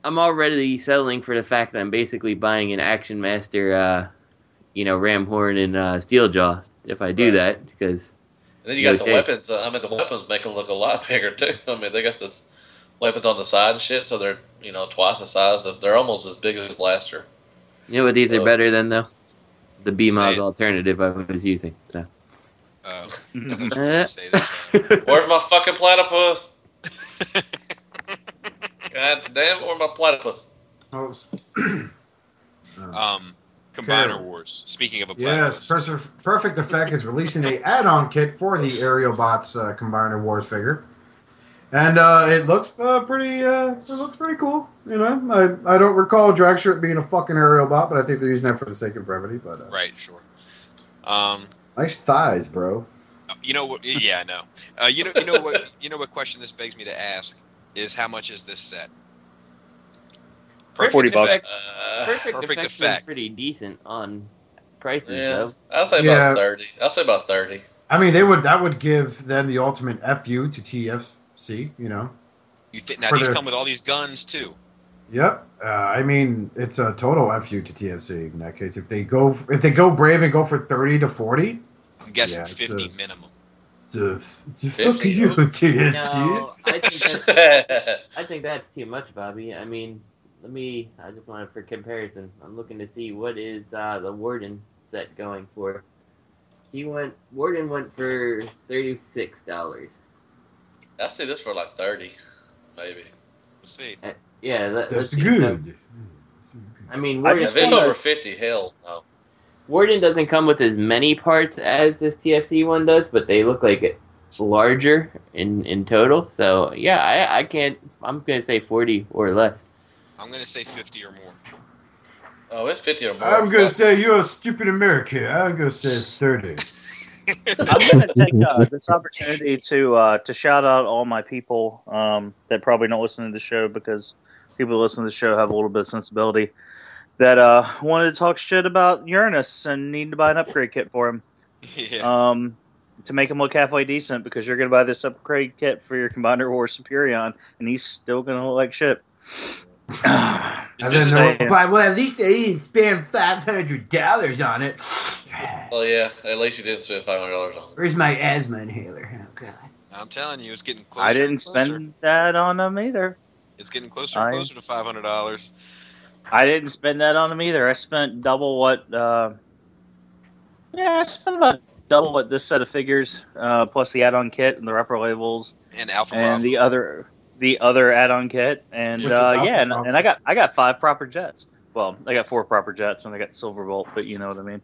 I'm already settling for the fact that I'm basically buying an Action Master, Ramhorn and Steeljaw if I do that because. And then you got the weapons. The weapons make them look a lot bigger too. I mean, they got this weapons on the side and shit, so they're twice the size. They're almost as big as Blaster. You know what these are better than though? The B-Mod alternative I was using. So. Where's my fucking platypus? God damn, where's my platypus? Combiner Wars. Speaking of a platypus. Yes, Perfect Effect is releasing a add-on kit for the Aerial Bots Combiner Wars figure, and it looks pretty. It looks pretty cool. I don't recall Dragstrip being a fucking Aerial Bot, but I think they're using that for the sake of brevity. But right, sure. Nice thighs, bro. You know what? Yeah, I know. You know what question this begs me to ask is how much is this set? $40. Perfect Effect is pretty decent on prices, though. I'll say about 30. I'll say about 30. I mean, that would give them the ultimate FU to TFC. Now these come with all these guns too. Yep. I mean, it's a total FU to TFC in that case. If they go brave and go for 30 to 40, I'm guessing Yeah, it's 50 a- minimum. it's a 50, fuck you, oh. TFC. No, I think that's too much, Bobby. I mean, I just wanted for comparison. I'm looking to see what is the Warden set going for. Warden went for $36. I see this for like 30, maybe. Let's see. Yeah, That's let's see. good. I mean, I Warden, If it's wanna- over 50, hell no. Warden doesn't come with as many parts as this TFC one does, but they look like larger in total. So yeah, I can't. I'm gonna say 40 or less. I'm going to say 50 or more. Oh, it's 50 or more. I'm gonna Fuck. say you're a stupid American. I'm gonna say it's 30. I'm going to take this opportunity to shout out all my people that probably don't listen to the show, because people who listen to the show have a little bit of sensibility, that wanted to talk shit about Uranus and need to buy an upgrade kit for him. Yeah. To make him look halfway decent, because you're going to buy this upgrade kit for your Commander War Superion, and he's still going to look like shit. And Is then this- they'll reply, well, at least they didn't spend $500 on it. Well, yeah, at least you didn't spend $500 on it. Where's my asthma inhaler? Oh, God. I'm telling you, it's getting closer. I didn't and closer. spend that on him either. It's getting closer and closer to $500. I didn't spend that on him either. I spent double what. I spent about double what this set of figures, plus the add-on kit and the Repro-Labels And Alpha and Bravo. the other add-on kit, and Which is Alpha and Bravo. I got 5 proper jets. Well, I got 4 proper jets, and I got Silverbolt, but you know what I mean.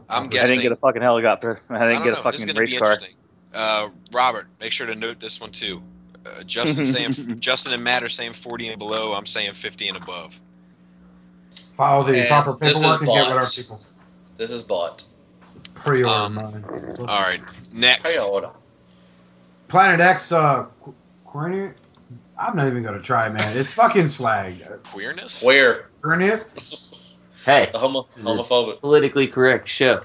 I'm I guessing. didn't get a fucking helicopter. I I didn't don't get a know. This is fucking going to be race car. interesting. Robert, make sure to note this one too. Justin and Matt are saying 40 and below. I'm saying 50 and above. Follow the And proper this is paperwork and get with our bots. people. This is bought. Pre-order Um, mine. All right, next. Pre-order. Planet X, Queerness? I'm not even gonna try, man. It's fucking slag. Queerness. Where? Queerness? Hey, Homophobic. politically correct show.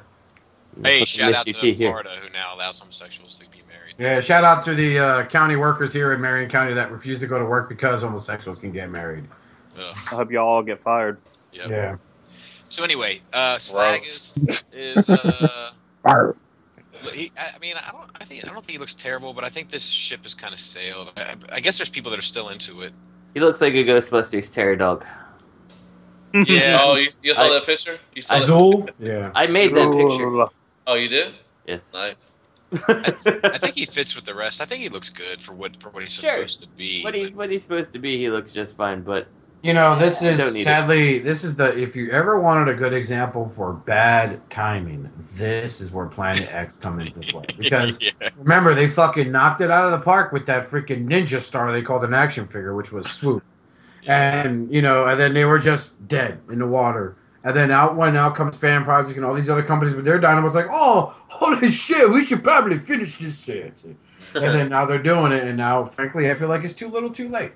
Hey, Fucking shout out Mr. to T here. Florida, who now allows homosexuals to be married. Yeah, shout out to the county workers here in Marion County that refuse to go to work because homosexuals can get married. Ugh, I hope y'all all get fired. yep. Yeah. So anyway, Slag Gross. is Fire. I don't think he looks terrible, but I think this ship is kind of sailed. I guess there's people that are still into it. He looks like a Ghostbusters terror dog. Yeah. Oh, you saw I- that picture? You saw that? Azul? Yeah. I made that picture. Oh, you did? Yes. Nice. I think he fits with the rest. I think he looks good for what he's Sure. supposed to be. What he's supposed to be, he looks just fine. But You know, this Don't is need sadly, this is the, if you ever wanted a good example for bad timing, this is where Planet X come into play. Because Yeah. remember, they fucking knocked it out of the park with that freaking ninja star they called an action figure, which was Swoop. And, you know, and then they were just dead in the water. And then out comes Fan Project and all these other companies with their Dynamos like, oh, holy shit, we should probably finish this set. And then now they're doing it, and now, frankly, I feel like it's too little too late.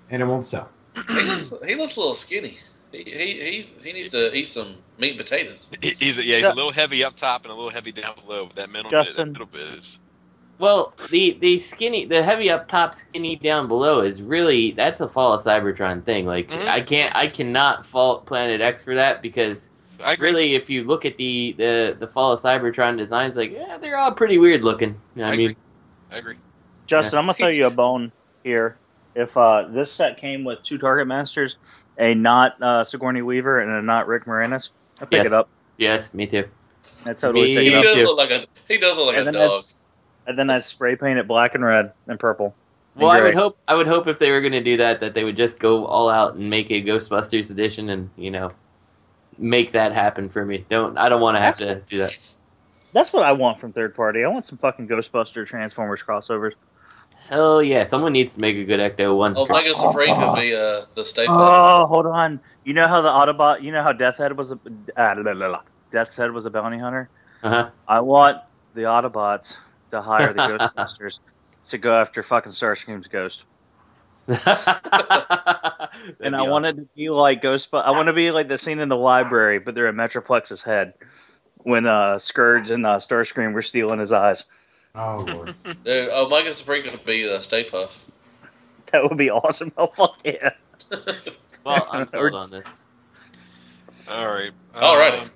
And it won't sell. He looks a little skinny. He needs to eat some meat and potatoes. He's a little heavy up top and a little heavy down below. But that Justin. middle bit is. well, the heavy up top, skinny down below is really that's a Fall of Cybertron thing. Like Mhm. I cannot fault Planet X for that because I agree. really, if you look at the Fall of Cybertron designs, like they're all pretty weird looking. You know what I mean, I agree. Justin, I'm gonna throw you a bone here. If this set came with 2 Target Masters, a not Sigourney Weaver and a not Rick Moranis, I'd pick Yes. it up. yes, me too. I'd totally Me pick He it up. does too. look like a And then dog. and then I'd spray paint it black and red and purple. and Well, I would gray. hope if they were going to do that they would just go all out and make a Ghostbusters edition and make that happen for me. I don't want to have to do that. That's what I want from third party. I want some fucking Ghostbuster Transformers crossovers. Hell yeah! Someone needs to make a good Ecto one. Omega Supreme could be the staple. Oh, hold on. You know how the Autobot? You know how Death's Head was a bounty hunter? Uh-huh. I want the Autobots to hire the Ghostbusters to go after fucking Starscream's ghost. And I want it to be like I want to be like the scene in the library, but they're in Metroplex's head when Scourge and Starscream were stealing his eyes. Oh, Lord. Omega Supreme could be the Stay Puff. That would be awesome. Oh fuck yeah! Well, I'm sold on this. All right. Alrighty.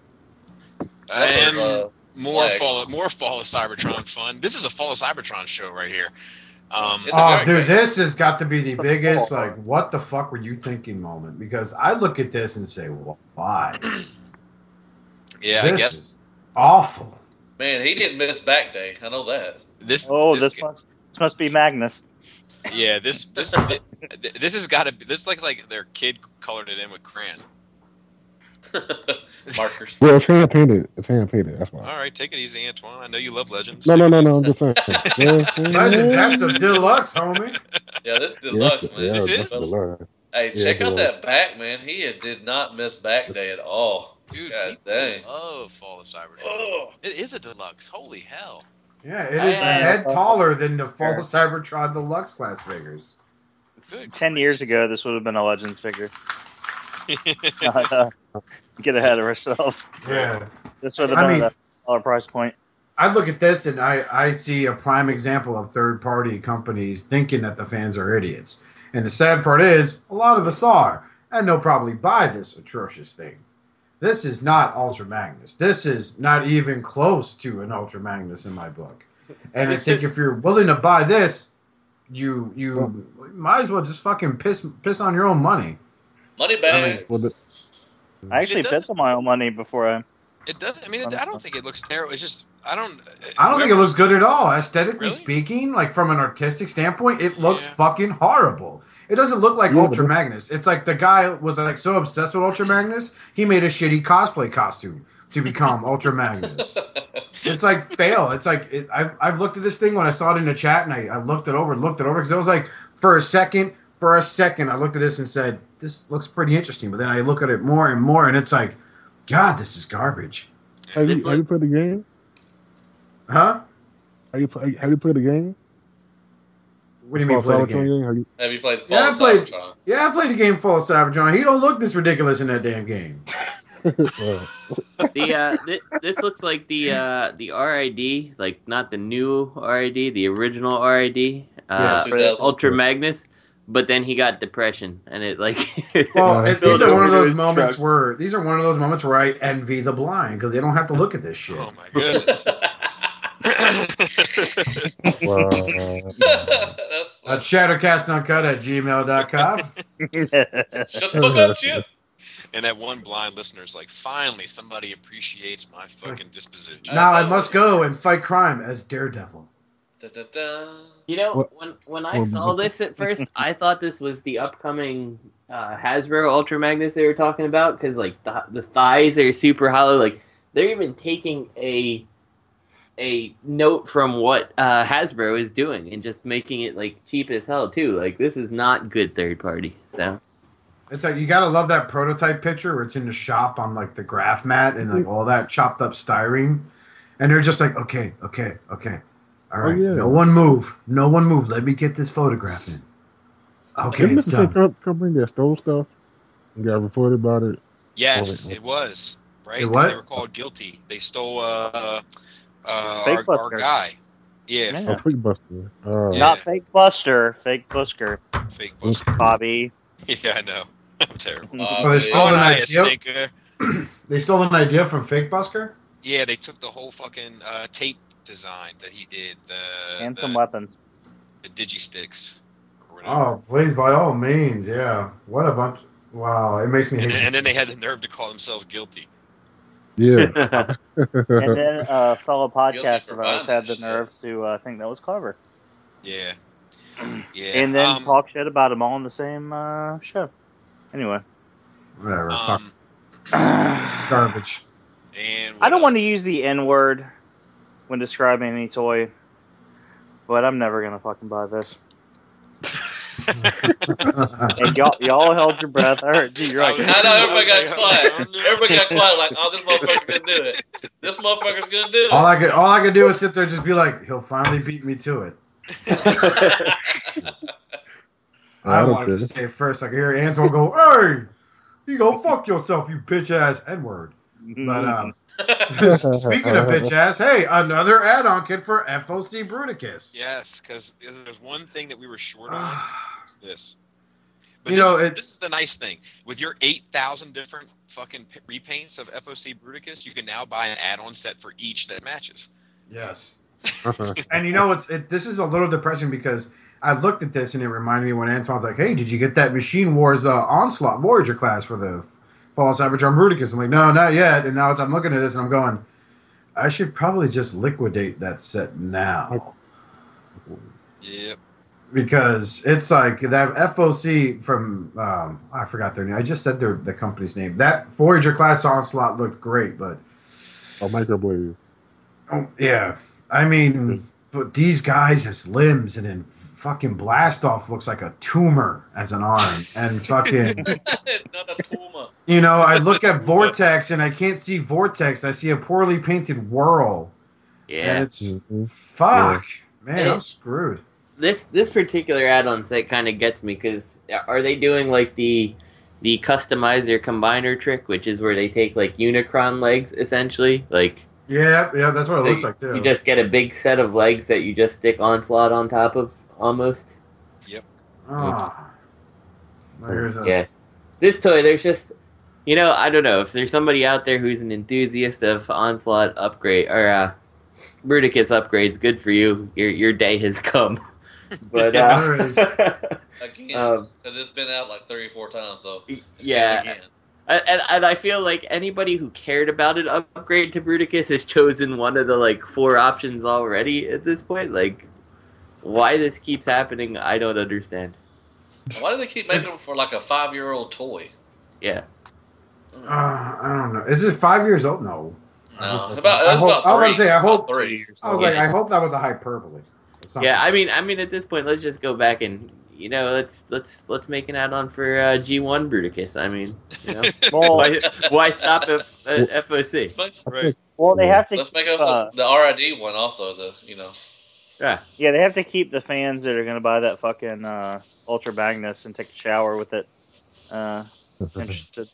And more flag. fall of Cybertron fun. This is a fall of Cybertron show right here. It's a Oh, very dude, great- this has got to be the biggest, like, what the fuck were you thinking moment? Because I look at this and say, well, why? Yeah, This I guess is awful. Man, he didn't miss back day. I know that. this. Oh, this this must be Magnus. Yeah, this has got to be. This looks like their kid colored it in with crayon. Markers. Well, it's hand painted. It's hand painted. That's why. All right, take it easy, Antoine. I know you love Legends. No. I'm just saying. Legends, that's a deluxe, homie. Yeah, this is deluxe, man. Yeah, This that's is? deluxe. Hey, Yeah, check out deluxe. that back, man. He did not miss back day at all. Dude, God people dang. love Fall of Cybertron. Oh. It is a deluxe. Holy hell. Yeah, it is a head taller than the Fall of Cybertron Deluxe class figures. Good. 10 years ago, this would have been a Legends figure. Get ahead of ourselves. Yeah. This would have I been mean- a dollar price point. I look at this and I see a prime example of third-party companies thinking that the fans are idiots. And the sad part is, a lot of us are. And they'll probably buy this atrocious thing. This is not Ultra Magnus. This is not even close to an Ultra Magnus in my book. And I think if you're willing to buy this, you might as well just fucking piss on your own money. Money bags. I actually It does- bet some of my own money before I. It does. I mean, I don't think it looks terrible. It's just I don't think it looks good at all. Aesthetically Really? speaking, like from an artistic standpoint, it looks Yeah. fucking horrible. It doesn't look like Yeah, Ultra but- Magnus. It's like the guy was like so obsessed with Ultra Magnus, he made a shitty cosplay costume to become Ultra Magnus. It's like fail. It's like I've looked at this thing when I saw it in the chat, and I looked it over because it was like for a second I looked at this and said, this looks pretty interesting. But then I look at it more and more, and it's like, God, this is garbage. Have This you played the game? Huh? Have you played the game? What do you mean play the game? Have you? Have you played the Fall Yeah, of I played. Cybertron? Yeah, I played the game Fall of Cybertron. He don't look this ridiculous in that damn game. This looks like the RID, like not the new RID, the original RID, Yeah, 2000. Ultra Magnus. But then he got depression, and it like. Well, Yeah. these are one of Over to those his moments truck. where I envy the blind because they don't have to look at this shit. Oh my goodness. Wow. That's fun. Shadowcastuncut@gmail.com. Shut the fuck up, Chip. And that one blind listener's like, finally, somebody appreciates my fucking disposition. Now I must go and fight crime as Daredevil. Da, da, da. You know, What- when I saw this at first, I thought this was the upcoming Hasbro Ultra Magnus they were talking about because like the thighs are super hollow. Like they're even taking a note from what Hasbro is doing and just making it like cheap as hell too. Like this is not good third party. So It's like you gotta love that prototype picture where it's in the shop on like the graph mat and like all that chopped up styrene, and they're just like, okay, all right, yeah. no one move. Let me get this photograph in. Okay, Isn't it's this the done. same company that stole stuff and got reported about it? Yes, it was. Right? It 'Cause what? They were called guilty. They stole Fake our Buster. guy. Yeah, Yeah. Oh, Freak Buster. Yeah. Not fake Buster, fake Busker. fake Buster. Bobby. Yeah, I know. I'm terrible. Well, they stole Oh, an and I, a idea. stinker. They stole an idea from Fake Busker. Yeah, they took the whole fucking tape design that he did. And the, some weapons. the Digisticks. Or whatever. Oh, please, by all means, yeah. What a bunch! Wow, it makes me hate. And then they had the nerve to call themselves guilty. Yeah. And then a fellow Guilty podcaster for of ours buying had that the shit. nerve to think that was clever. Yeah. Yeah. And then talk shit about them all in the same show. Anyway. Whatever. um, Fuck. It's garbage. and I don't want to use the N word when describing any toy, but I'm never gonna fucking buy this. And y'all held your breath. I heard you. You're like, I know everybody got quiet. Everybody got quiet. Like, oh, this motherfucker's gonna do it. This motherfucker's gonna do all it. I could do is sit there and just be like, he'll finally beat me to it. I don't wanted to care. say it first. I could hear Antoine go, "Hey, you go fuck yourself, you bitch ass N word." But speaking of bitch ass, hey, another add-on kit for FOC Bruticus. Yes, because there's one thing that we were short on. It's this. But this is the nice thing. With your 8,000 different fucking repaints of FOC Bruticus, you can now buy an add-on set for each that matches. Yes. And you know, this is a little depressing because I looked at this and it reminded me when Antoine's like, hey, did you get that Machine Wars Onslaught Voyager class for the Fall Cybertron Bruticus? I'm like, no, not yet. And now I'm looking at this and I'm going, I should probably just liquidate that set now. Yep. Because it's like that FOC from, I forgot their name. I just said the company's name. That Voyager class Onslaught looked great, but... Oh, Microblade. Oh, yeah. I mean, but these guys as limbs and then fucking Blastoff looks like a tumor as an arm. And fucking... Not a tumor. You know, I look at Vortex and I can't see Vortex. I see a poorly painted whirl. Yeah. And it's... Fuck. Yeah. Man, I'm screwed. This particular add-on set kind of gets me because are they doing like the customizer combiner trick, which is where they take like Unicron legs essentially, like yeah, that's what it looks like too. You just get a big set of legs that you just stick Onslaught on top of almost. Yep. Oh. Yeah. This toy, there's just, you know, I don't know if there's somebody out there who's an enthusiast of Onslaught upgrade or Bruticus upgrades. Good for you. Your day has come. But again, because it's been out like 34 times, so yeah. And I feel like anybody who cared about an upgrade to Bruticus has chosen one of the like 4 options already at this point. Like, why this keeps happening, I don't understand. Why do they keep making them for like a 5-year-old toy? Yeah. I don't know. Is it 5 years old? No. No. I was going to say, I hope. 3 years. I was like, I hope that was a hyperbole. Yeah, I mean, at this point, let's just go back and, you know, let's make an add-on for G1 Bruticus. I mean, you know, why stop at FOC? Right. Well, they have to. Let's make up the RID one also. Yeah, they have to keep the fans that are going to buy that fucking Ultra Magnus and take a shower with it. Interested,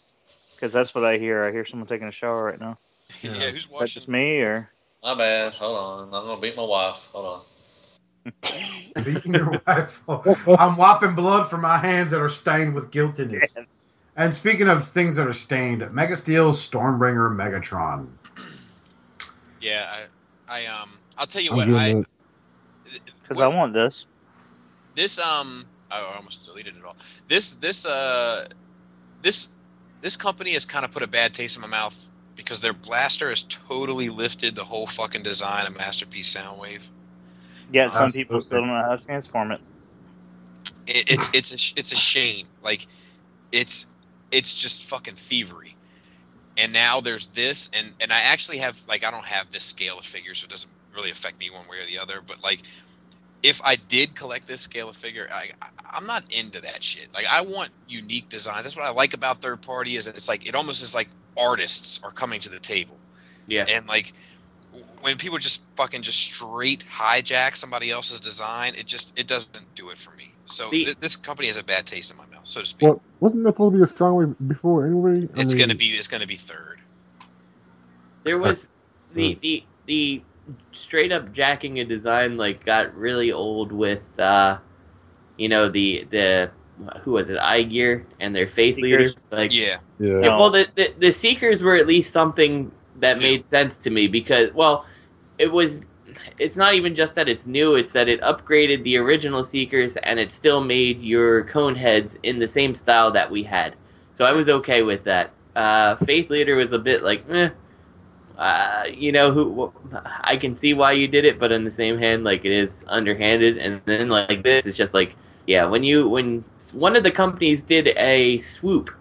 because that's what I hear. I hear someone taking a shower right now. Yeah, who's watching? Just me or? My bad. Hold on, I'm gonna beat my wife. Hold on. Beating your wife. I'm whopping blood from my hands that are stained with guiltiness. And speaking of things that are stained, Mega Steel Stormbringer Megatron. Yeah, I'll tell you what, because I want this. This I almost deleted it all. This company has kind of put a bad taste in my mouth because their blaster has totally lifted the whole fucking design of Masterpiece Soundwave. Yeah, some people still don't know how to transform it. It's a shame. Like, it's just fucking thievery. And now there's this, and I actually have, like, I don't have this scale of figures, so it doesn't really affect me one way or the other. But like, if I did collect this scale of figure, I'm not into that shit. Like, I want unique designs. That's what I like about third party is that it's like it almost is like artists are coming to the table. Yeah. And like, when people just straight hijack somebody else's design, it doesn't do it for me. So this company has a bad taste in my mouth, so to speak. Well, wasn't that supposed to be a Soundwave before anyway? It's gonna be third. There was the straight up jacking a design like got really old with you know, the who was it, iGear and their Faith Leader. Like yeah. Well, the Seekers were at least something that made sense to me because, well, it's not even just that it's new, it's that it upgraded the original Seekers and it still made your cone heads in the same style that we had. So I was okay with that. Faith Leader was a bit like, you know, I can see why you did it, but on the same hand, like, it is underhanded. And then like this is just like, yeah, when one of the companies did a swoop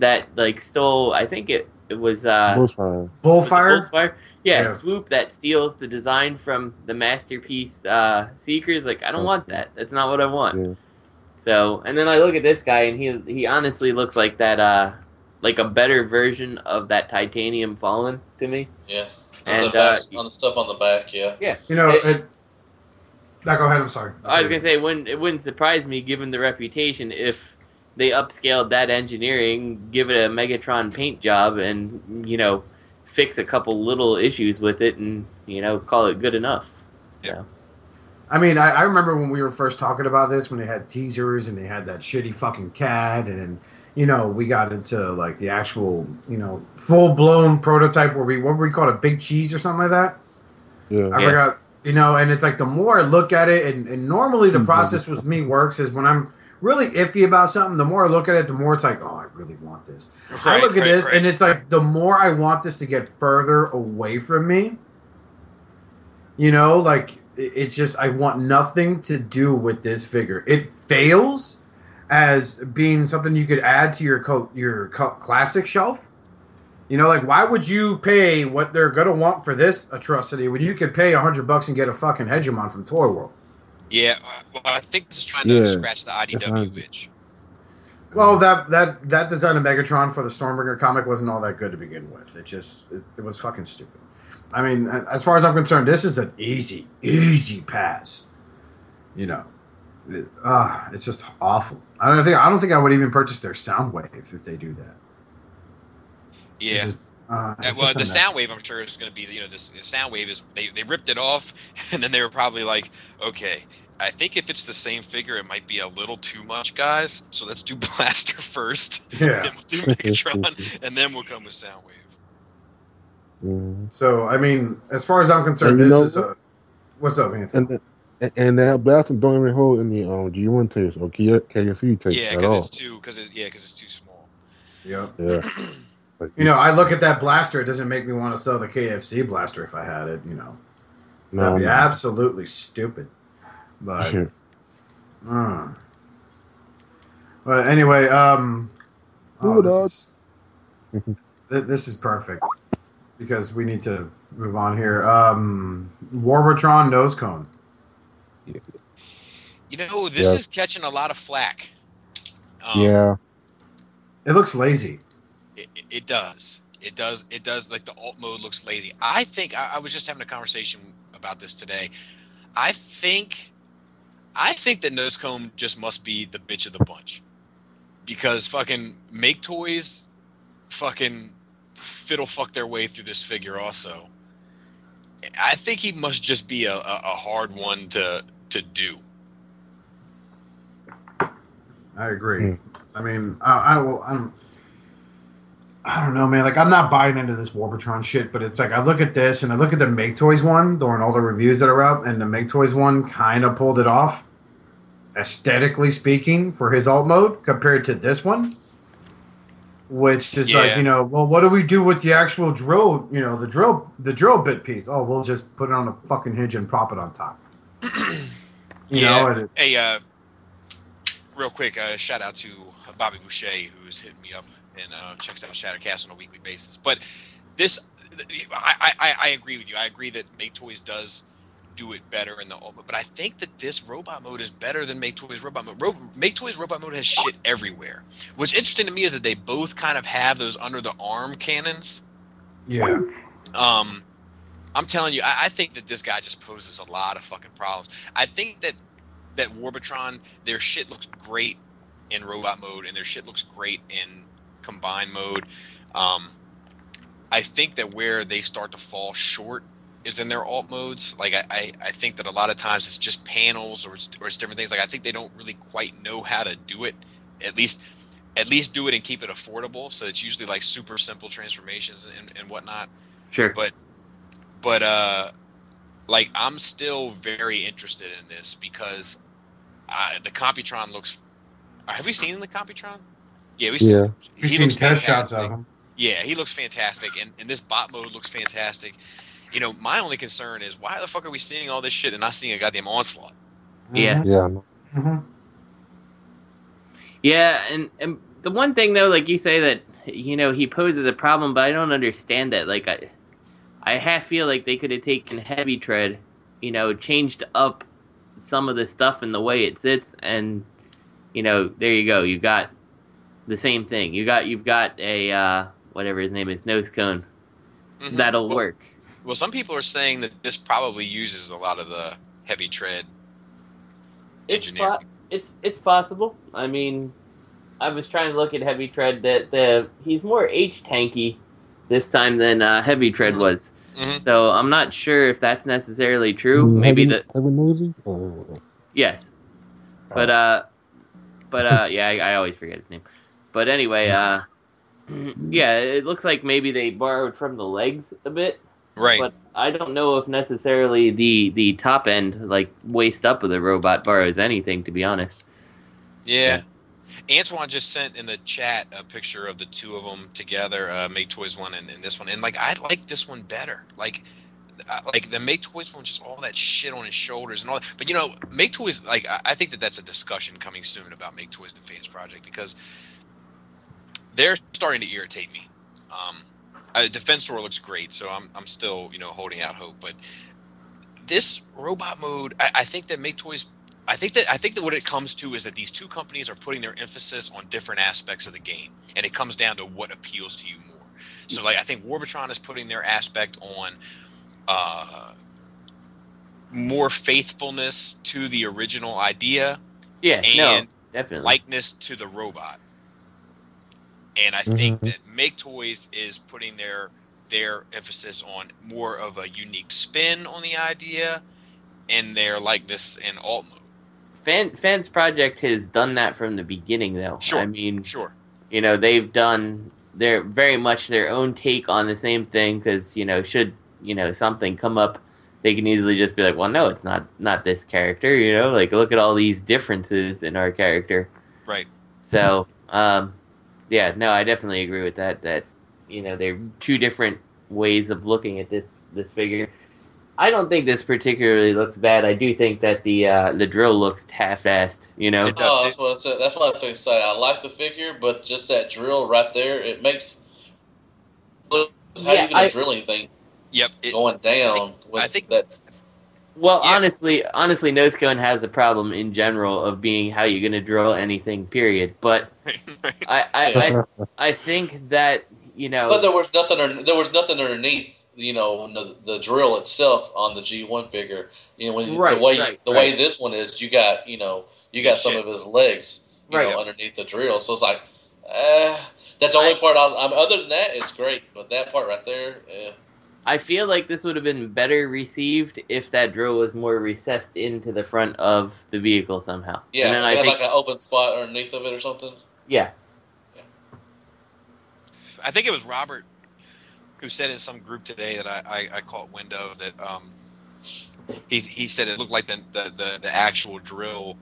that like stole, I think it was Bullfire. Yeah, swoop that steals the design from the Masterpiece Seekers. Like, I don't want that. That's not what I want. Yeah. So, and then I look at this guy, and he honestly looks like that, like a better version of that Titanium Fallen to me. Yeah, on the stuff on the back. Yeah. Yeah. You know, now go ahead. I'm sorry. I was gonna say it wouldn't surprise me given the reputation if they upscaled that engineering, give it a Megatron paint job, and, you know, fix a couple little issues with it, and, you know, call it good enough. So. I mean, I remember when we were first talking about this, when they had teasers and they had that shitty fucking CAD, and we got into like the actual, full blown prototype where what we call it, Big Cheese or something like that. Yeah. I forgot, and it's like the more I look at it, and normally the process with me works is when I'm really iffy about something, the more I look at it, the more it's like, oh, I really want this. I look at this, and it's like the more I want this to get further away from me. Like it's just I want nothing to do with this figure. It fails as being something you could add to your classic shelf. Like why would you pay what they're gonna want for this atrocity when you could pay $100 and get a fucking Hegemon from Toy World? Yeah, well, I think this is trying to scratch the IDW itch. Well, that design of Megatron for the Stormbringer comic wasn't all that good to begin with. It was fucking stupid. I mean, as far as I'm concerned, this is an easy pass. It's just awful. I don't think I would even purchase their Soundwave if they do that. Yeah. Well, the Soundwave, I'm sure, is going to be, this Soundwave is they ripped it off, and then they were probably like, okay, I think if it's the same figure, it might be a little too much, guys. So let's do Blaster first, yeah. Then we'll do Megatron, and then we'll come with Soundwave. So, I mean, as far as I'm concerned, this is what's up, Anthony? And that blaster don't even hold in the G1 taste or KFC taste yeah, at all. Because it's too small. Yep. Yeah. I look at that blaster. It doesn't make me want to sell the KFC blaster if I had it. That'd be absolutely stupid. But, but anyway, this is perfect. Because we need to move on here. Warbotron nose cone. This is catching a lot of flack. Yeah. It looks lazy. It does. It does. Like the alt mode looks lazy. I think I was just having a conversation about this today. I think that nose cone just must be the bitch of the bunch, because fucking Make Toys, fucking fiddle fuck their way through this figure also. I think he must just be a hard one to do. I agree. I mean, I don't know, man. Like, I'm not buying into this Warbotron shit, but it's like I look at this and I look at the Make Toys one during all the reviews that are out, and the Make Toys one kind of pulled it off, aesthetically speaking, for his alt mode compared to this one. Which is like, well, what do we do with the actual drill, the drill bit piece? Oh, we'll just put it on a fucking hinge and prop it on top. Hey, real quick, shout out to Bobby Boucher, who's hitting me up and checks out Shattercast on a weekly basis. But this, I agree with you. I agree that Make Toys does do it better in the ultimate, but I think that this robot mode is better than Make Toys robot mode. Make Toys robot mode has shit everywhere. What's interesting to me is that they both kind of have those under the arm cannons. Yeah. I'm telling you, I think that this guy just poses a lot of fucking problems. I think that Warbotron, their shit looks great in robot mode, and their shit looks great in combined mode. I think that where they start to fall short is in their alt modes. Like I think that a lot of times it's just panels or it's different things. Like I think they don't really quite know how to do it. At least do it and keep it affordable. So it's usually like super simple transformations and whatnot. Sure. But like I'm still very interested in this because the Computron looks. Have we seen the Computron? Yeah, we've seen. Yeah. We've seen test shots of him. Yeah, he looks fantastic, and this bot mode looks fantastic. My only concern is why the fuck are we seeing all this shit and not seeing a goddamn Onslaught? Yeah. Yeah. Mm-hmm. Yeah, and the one thing though, like you say that he poses a problem, but I don't understand that. Like I half feel like they could have taken Heavy Tread, changed up some of the stuff in the way it sits, and there you go. You got the same thing. You've got a whatever his name is, nose cone. Mm-hmm. That'll work. Well, some people are saying that this probably uses a lot of the Heavy Tread engineering. It's possible. I mean, I was trying to look at Heavy Tread. That he's more H-tanky this time than Heavy Tread was. So I'm not sure if that's necessarily true. Maybe Heavy Nosy? Or... yes, but yeah, I always forget his name. But anyway, yeah, it looks like maybe they borrowed from the legs a bit. Right. But I don't know if necessarily the top end, like waist up of the robot, borrows anything. To be honest. Yeah. Antoine just sent in the chat a picture of the two of them together, Make Toys one and this one, and like I like this one better. Like the Make Toys one, just all that shit on his shoulders and all that. But you know, Make Toys, like I think that's a discussion coming soon about Make Toys and Fans Project, because they're starting to irritate me. Defensor looks great, so I'm still, you know, holding out hope. But this robot mode, I think that Make Toys, I think that what it comes to is that these two companies are putting their emphasis on different aspects of the game, and it comes down to what appeals to you more. So like I think Warbitron is putting their aspect on more faithfulness to the original idea, and definitely likeness to the robot. And I think that Make Toys is putting their emphasis on more of a unique spin on the idea, and their likeness in alt mode. Fans Project has done that from the beginning, though. Sure. I mean, sure. You know, they've done their very much their own take on the same thing, because, you know, should, you know, something come up, they can easily just be like, well, no, it's not this character, you know, like, look at all these differences in our character. Right. So, yeah, no, I definitely agree with that, you know, they're two different ways of looking at this figure. I don't think this particularly looks bad. I do think that the drill looks half-assed, you know? That's what I said. That's what I think. Say I like the figure, but just that drill right there, it makes. How are you gonna drill anything? Yep. Going down. I think that. Well, yeah. honestly, nose cone has a problem in general of being how you're gonna drill anything. Period. But I think that, you know. But there was nothing underneath. You know, the drill itself on the G1 figure. You know, the way this one is, you got some of his legs, you know, underneath the drill. So it's like, that's the only part. Other than that, it's great. But that part right there, I feel like this would have been better received if that drill was more recessed into the front of the vehicle somehow. Yeah, and then I think, like an open spot underneath of it or something. Yeah. I think it was Robert who said in some group today that I caught wind of that he said it looked like the actual drill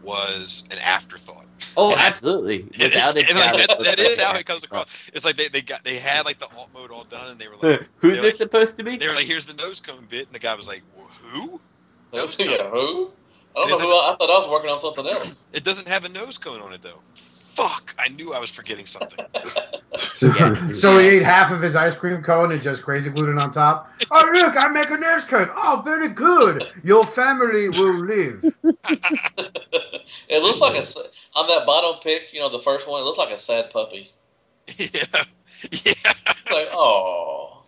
was an afterthought. Oh, absolutely! Without a doubt, that is how it comes across. It's like they had like the alt mode all done, and they were like, "Who's this supposed to be?" They were like, "Here's the nose cone bit," and the guy was like, well, "Who? Nose cone? Yeah, who? I don't know who. I thought I was working on something else. It doesn't have a nose cone on it though. Fuck! I knew I was forgetting something." So he ate half of his ice cream cone and just crazy glued it on top. Oh, look, I make a nose cone. Oh, very good. Your family will live. It looks like on that bottom pic, you know, the first one, it looks like a sad puppy. Yeah. It's like, oh.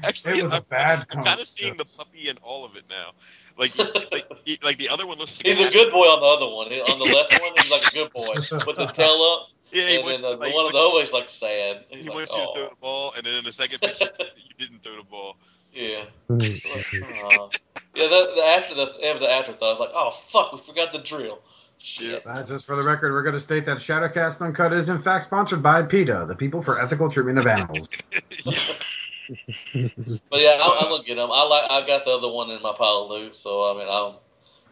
Actually, it was a bad cone. I'm kind of seeing the puppy in all of it now. Like the other one looks like he's a good boy on the other one. On the left one, he's like a good boy with his tail up. Yeah, and then the one of the always like sad. He's he like, wants you to throw the ball, and then in the second picture, you didn't throw the ball. Yeah. Yeah, it was an afterthought. I was like, oh, fuck, we forgot the drill. Shit. Just for the record, we're going to state that Shadowcast Uncut is in fact sponsored by PETA, the People for Ethical Treatment of Animals. But yeah, I'm gonna get him. I got the other one in my pile of loot, so I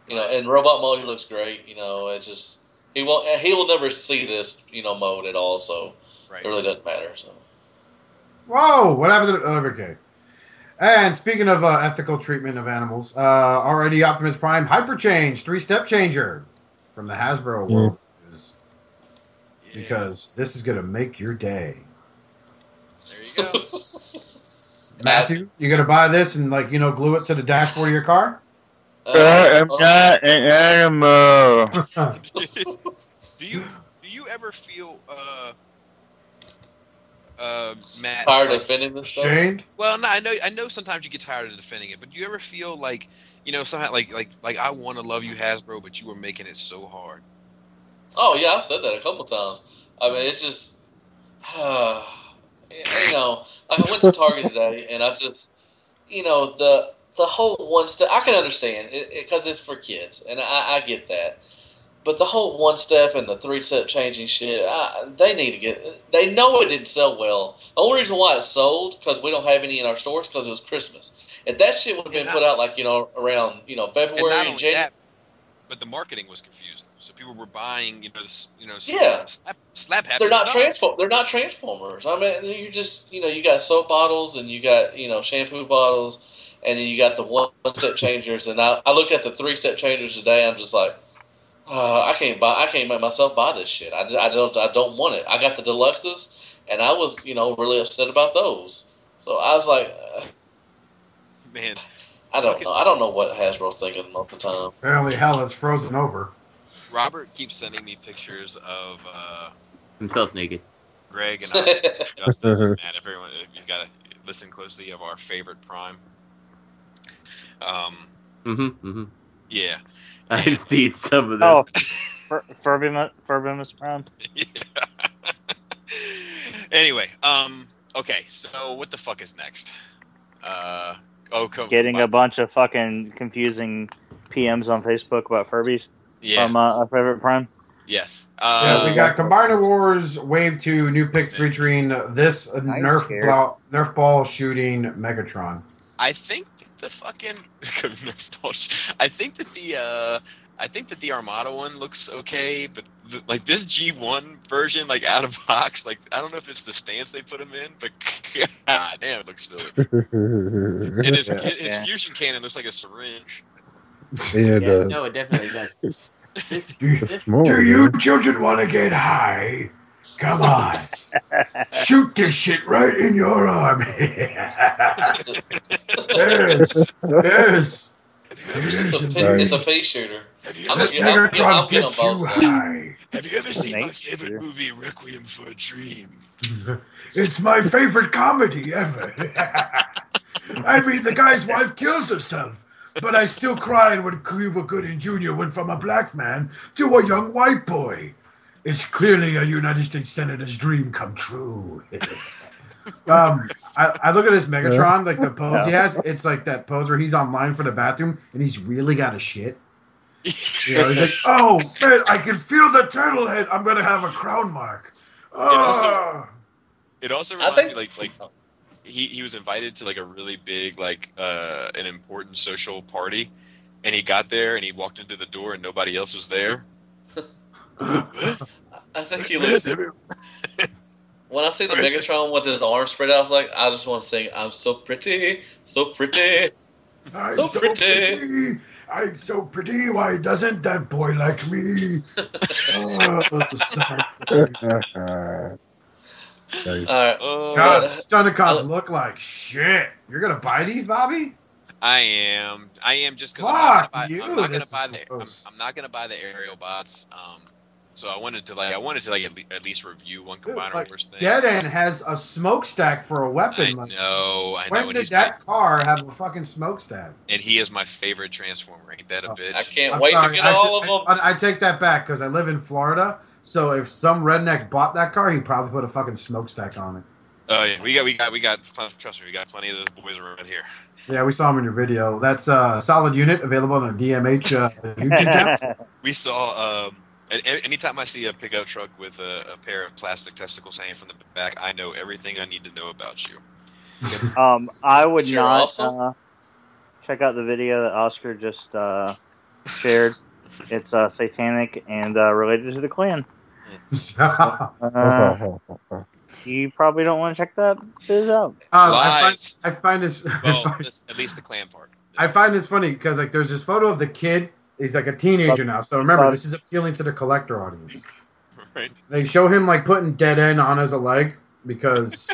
mean, in robot mode he looks great. You know, it's just he will never see this mode at all, so it really doesn't matter. So. Whoa! What happened to okay? And speaking of ethical treatment of animals, already Optimus Prime Hyper Change 3-step changer from the Hasbro world, because this is gonna make your day. There you go. Matthew, you gonna buy this and glue it to the dashboard of your car? I'm not an animal. Do you ever feel Matt, tired of defending this stuff? Shamed? Well, no, I know sometimes you get tired of defending it, but do you ever feel like somehow like I want to love you, Hasbro, but you were making it so hard? Oh yeah, I've said that a couple times. I mean, it's just you know, like I went to Target today, and I just, you know, the whole one step. I can understand it because it's for kids, and I get that. But the whole one step and the 3-step changing shit, they need to get. They know it didn't sell well. The only reason why it sold because we don't have any in our stores because it was Christmas. If that shit would have been put out like around February and January. But the marketing was confusing. So people were buying, slap happy. They're not Transformers. I mean, you just, you got soap bottles and you got, shampoo bottles, and then you got the one-step changers. And I looked at the 3-step changers today. I'm just like, I can't make myself buy this shit. I don't want it. I got the deluxes, and I was, really upset about those. So I was like, man. I don't know. I don't know what Hasbro's thinking most of the time. Apparently, hell is frozen over. Robert keeps sending me pictures of himself naked. Greg and I. Justin, man, if you gotta listen closely of our favorite Prime. Yeah. I've seen some of them. Oh, Furbimus Prime. Yeah. Anyway, okay. So what the fuck is next? Getting a bunch of fucking confusing PMs on Facebook about Furbies from our favorite Prime. Yes. We got Combiner Wars Wave 2 new picks featuring this Nerf ball shooting Megatron. I think the fucking Nerf ball. I think that the Armada one looks okay, but this G1 version, out of box, I don't know if it's the stance they put him in, but god damn, it looks silly. And his fusion cannon looks like a syringe. Yeah, no, it definitely does. Do you children want to get high? Come on. Shoot this shit right in your arm. Yes. It's a pea shooter. Megatron gets you high. Have you ever seen my favorite movie, Requiem for a Dream? It's my favorite comedy ever. I mean, the guy's wife kills herself, but I still cried when Cuba Gooding Jr. went from a black man to a young white boy. It's clearly a United States Senator's dream come true. I look at this Megatron, the pose he has. It's like that pose where he's online for the bathroom and he's really got a shit. He's like, oh man, I can feel the turtle head. I'm gonna have a crown mark. It also reminds me he was invited to a really big an important social party, and he got there and he walked into the door and nobody else was there. I think he looks. When I see the Megatron with his arms spread out, I just want to sing, "I'm so pretty, so pretty, so pretty." I'm so pretty. Why doesn't that boy like me? All right. God, Stunnicons look like shit. You're gonna buy these, Bobby? I am just because I'm not gonna buy the aerial bots. So I wanted to at least review one Combiner Wars thing. Dead End has a smokestack for a weapon. I know. When did that car have a fucking smokestack? And he is my favorite Transformer. Ain't that a bitch? I can't wait to get all of them. I take that back because I live in Florida. So if some redneck bought that car, he'd probably put a fucking smokestack on it. Oh yeah, we got. Trust me, we got plenty of those boys around here. Yeah, we saw him in your video. That's a solid unit available on a DMH YouTube channel. We saw. Anytime I see a pickup truck with a pair of plastic testicles hanging from the back, I know everything I need to know about you. I would not check out the video that Oscar just shared. It's satanic and related to the Klan. You probably don't want to check that biz out. Lies. I find this. At least the Klan part. I find it's funny because there's this photo of the kid. He's a teenager now, so remember, this is appealing to the collector audience. Right. They show him putting Dead End on as a leg because,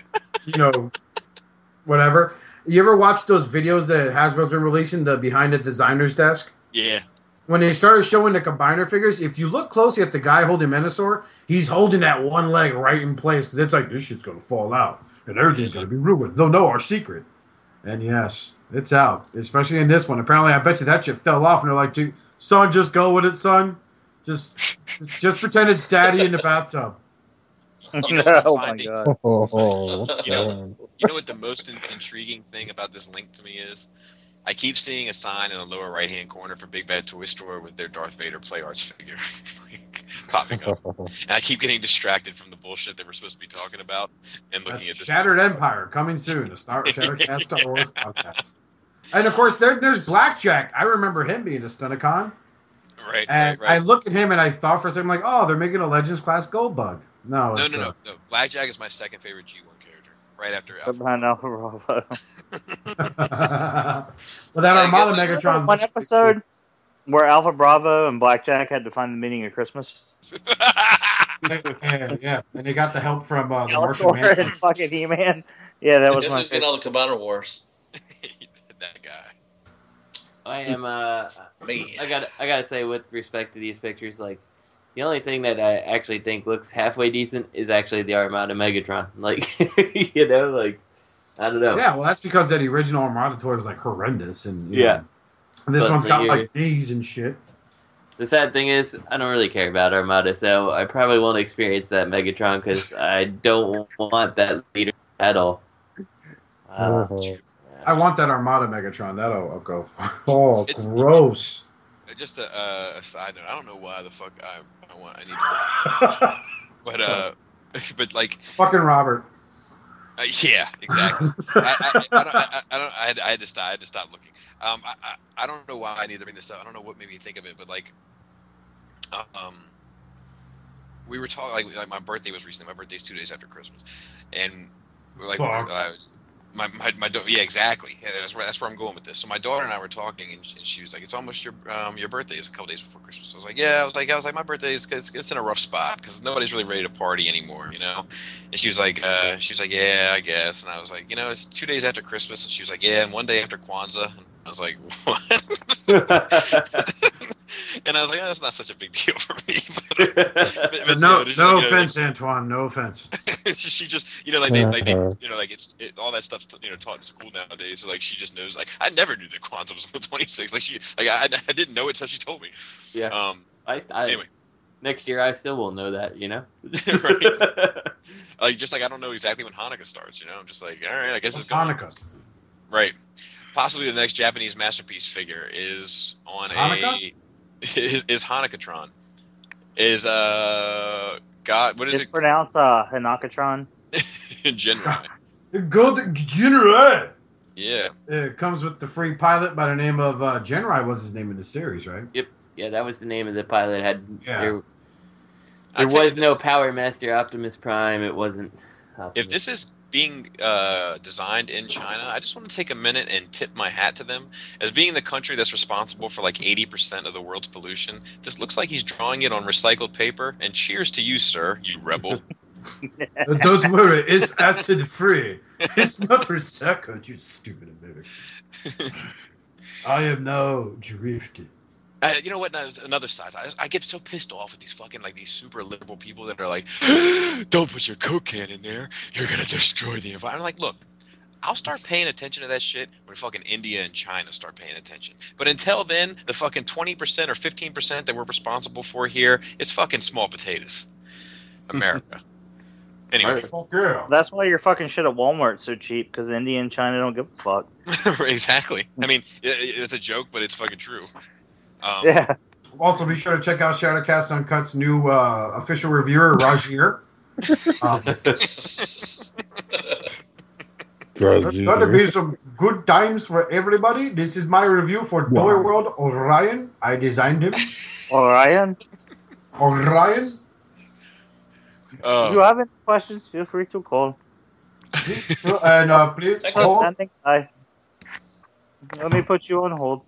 whatever. You ever watch those videos that Hasbro's been releasing, the behind the designer's desk? Yeah. When they started showing the Combiner figures, if you look closely at the guy holding Menasor, he's holding that one leg right in place because it's this shit's going to fall out and everything's going to be ruined. They'll know our secret. And yes, it's out, especially in this one. Apparently, I bet you that shit fell off and they're like, dude, son, just go with it, son. Just pretend it's daddy in the bathtub. You know what I'm Oh my finding? god. Oh, You know what the most intriguing thing about this link to me is? I keep seeing a sign in the lower right-hand corner for Big Bad Toy Store with their Darth Vader Play Arts figure like, popping up. And I keep getting distracted from the bullshit that we're supposed to be talking about and looking That's at this. Shattered Empire coming soon. The Shattercast Star Wars podcast. And of course, there's Blackjack. I remember him being a Stunticon. Right, And right. I looked at him and I thought for a second, like, oh, they're making a Legends class Gold Bug. No. No. Blackjack is my second favorite G1 character, right after Alpha. Behind Alpha Bravo. Well, that I Armada guess it's Megatron. One episode where Alpha Bravo and Blackjack had to find the meaning of Christmas. Yeah. And they got the help from the Martian Skeletor Man. and fucking He-Man. Yeah, that was This my is getting all the Combiner Wars. That guy. I am. Me. I gotta say, with respect to these pictures, like the only thing that I actually think looks halfway decent is actually the Armada Megatron. Like, you know, like I don't know. Yeah, well, that's because that original Armada toy was like horrendous, and Yeah. and this But one's got the- like knees and shit. The sad thing is, I don't really care about Armada, so I probably won't experience that Megatron because I don't want that leader at all. I want that Armada Megatron. That'll go. Oh, It's- gross. Just a side note. I don't know why the fuck I need, but like, Fucking Robert. yeah, exactly. I had to stop looking. I don't know why I need to bring this up. I don't know what made me think of it, but like, we were talking like my birthday was recently. My birthday's 2 days after Christmas, and we're like, Fuck. my yeah, exactly. Yeah, that's where I'm going with this. So my daughter and I were talking, and she was like, "It's almost your birthday. It's a couple days before Christmas." I was like, "Yeah." I was like, my birthday is it's in a rough spot because nobody's really ready to party anymore, you know. And she was like, "Yeah, I guess." And I was like, "It's 2 days after Christmas." And she was like, "Yeah, and 1 day after Kwanzaa." And I was like, "What?" And I was like, "Oh, that's not such a big deal for me." But No just, like, offense, Antoine. No offense. she just, they all that stuff, taught in school nowadays. So like, she just knows. Like, I never knew that Kwanzaa was on the 26th. I didn't know it until she told me. Yeah. Anyway, next year I still won't know that, you know. right. I don't know exactly when Hanukkah starts. I'm just like, all right, I guess it's going. Hanukkah. Right. Possibly the next Japanese masterpiece figure is on Hanukkah? is Hanukkah-tron. Is God? What is It's it? pronounced Hanakatron. Genrai. Good Genrai. Yeah. It comes with the free pilot by the name of Genrai was his name in the series, right? Yeah, that was the name of the pilot. Yeah. There I'll tell you was no this. Power Master Optimus Prime. It wasn't. Optimus. If this is being designed in China, I just want to take a minute and tip my hat to them. As being the country that's responsible for like 80% of the world's pollution, this looks like he's drawing it on recycled paper. And cheers to you, sir, you rebel. Don't worry, it's acid free. It's not recycled, you stupid American. I am now drifted. You know what? Now, another side. I get so pissed off with these fucking these super liberal people that are like, "Don't put your Coke can in there. You're gonna destroy the environment." I'm like, look, I'll start paying attention to that shit when fucking India and China start paying attention. But until then, the fucking 20% or 15% that we're responsible for here, it's fucking small potatoes. America. Anyway, Fuck yeah. That's why your fucking shit at Walmart's so cheap, because India and China don't give a fuck. exactly. I mean, it's a joke, but it's fucking true. Yeah. Also, be sure to check out Shadowcast Uncut's new official reviewer, Rajier. There's going to be some good times for everybody. This is my review for Toy World Orion. I designed him. Orion, Orion. if you have any questions, feel free to call. And please Thank you. call. Standing by. Let me put you on hold.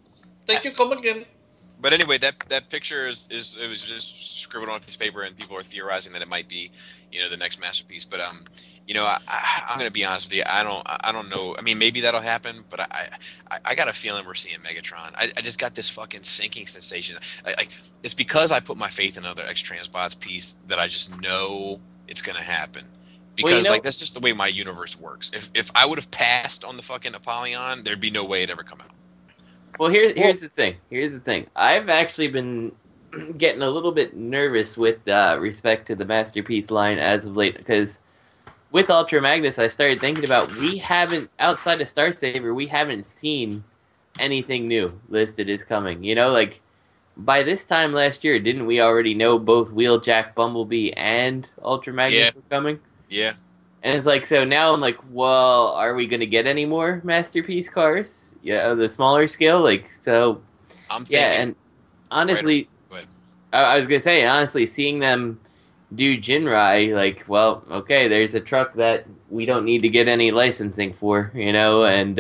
Thank you, come again. But anyway, that picture is it was just scribbled on a piece of paper, and people are theorizing that it might be, the next masterpiece. But I'm gonna be honest with you. I don't know. I mean, maybe that'll happen, but I got a feeling we're seeing Megatron. I just got this fucking sinking sensation. It's because I put my faith in another X-Transbots piece that I just know it's gonna happen. Because that's just the way my universe works. If I would have passed on the fucking Apollyon, there'd be no way it'd ever come out. Well, here's the thing. I've actually been getting a little bit nervous with respect to the Masterpiece line as of late, because with Ultra Magnus, I started thinking about, we haven't, outside of Star Saber, we haven't seen anything new listed as coming. You know, like, by this time last year, didn't we already know both Wheeljack, Bumblebee, and Ultra Magnus were coming? Yeah. And it's like, so now I'm like, well, are we going to get any more Masterpiece cars? Yeah, the smaller scale? Like, so, I'm thinking, yeah, and honestly, I was going to say, honestly, seeing them do Jinrai, like, well, okay, there's a truck that we don't need to get any licensing for, you know, and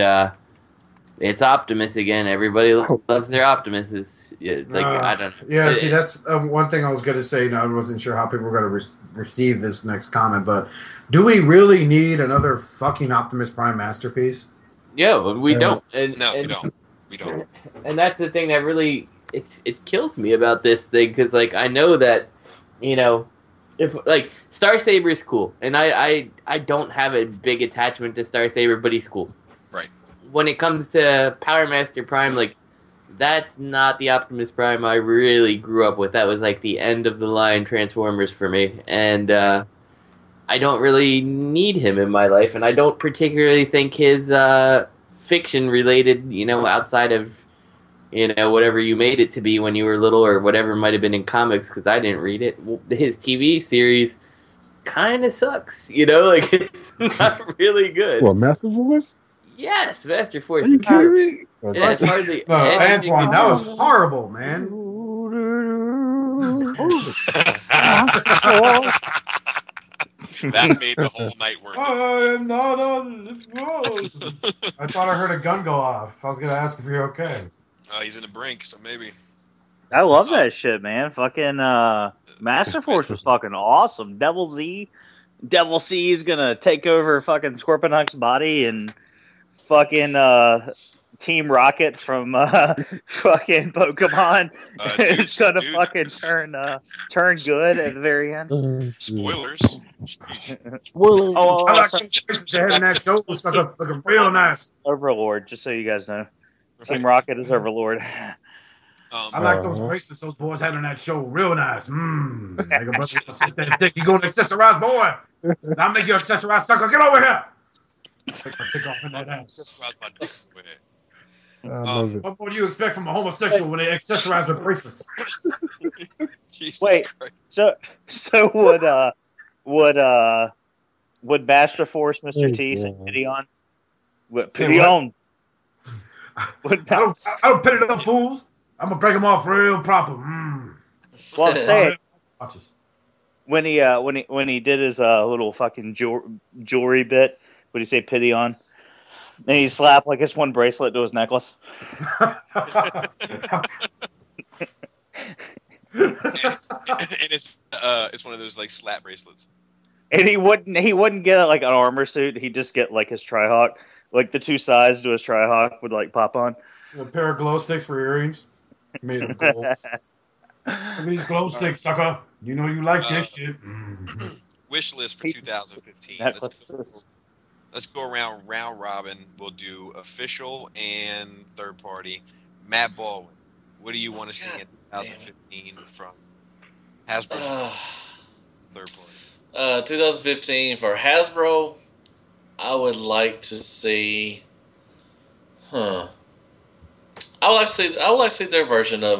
it's Optimus again. Everybody loves their Optimus. It's, like, I don't know. Yeah, see, that's one thing I was going to say. I wasn't sure how people were going to receive this next comment, but do we really need another fucking Optimus Prime Masterpiece? Yeah, we don't. No, we don't. We don't. And that's the thing that really, it kills me about this thing, because, like, I know that, you know, if, like, Star Saber is cool, and I don't have a big attachment to Star Saber, but he's cool. Right. When it comes to Power Master Prime, like, that's not the Optimus Prime I really grew up with. That was, like, the end of the line Transformers for me, and I don't really need him in my life, and I don't particularly think his fiction related, you know, outside of, you know, whatever you made it to be when you were little, or whatever might have been in comics, because I didn't read it. His TV series kind of sucks, you know, like, it's not really good. What, Master Force? Yes, Master Force. Are you kidding me? Yeah, it's hardly No, Antoine, that was horrible, man. That made the whole night worth it. I'm not on this road. I thought I heard a gun go off. I was going to ask if you're okay. He's in the brink, so maybe. I love that shit, man. Fucking Master Force was fucking awesome. Devil C is gonna take over fucking Scorpion Hunk's body, and fucking Team Rockets from fucking Pokemon is gonna fucking turn good at the very end. Spoilers. Spoilers. Oh, I like some choices they had in that show. It's looking real nice. Overlord, just so you guys know. Team Rocket is Overlord. I like those bracelets those boys had on that show. Real nice. Like a brother sit there and think you going to accessorize, boy. I'll make you accessorize, sucker. Get over here. Take off in that ass. What more do you expect from a homosexual when they accessorize with bracelets? Wait, Christ. so would Master Force Mr. T say pity on? Pity on. I don't pity them fools. I'm gonna break them off real proper. Well, I'm saying when he did his little fucking jewelry bit, would he say pity on? And he slapped like his one bracelet to his necklace. And it's one of those like slap bracelets. And he wouldn't get like an armor suit. He'd just get like his Trihawk, like the two sides to his Trihawk would like pop on. A pair of glow sticks for earrings. Made of gold. Look at these glow sticks, sucker. You know you like this shit. Wish list for 2015. Let's go around round robin. We'll do official and third party. Matt Baldwin, what do you want to see in 2015 from Hasbro? Third party. 2015 for Hasbro, I would like to see. I would like to see their version of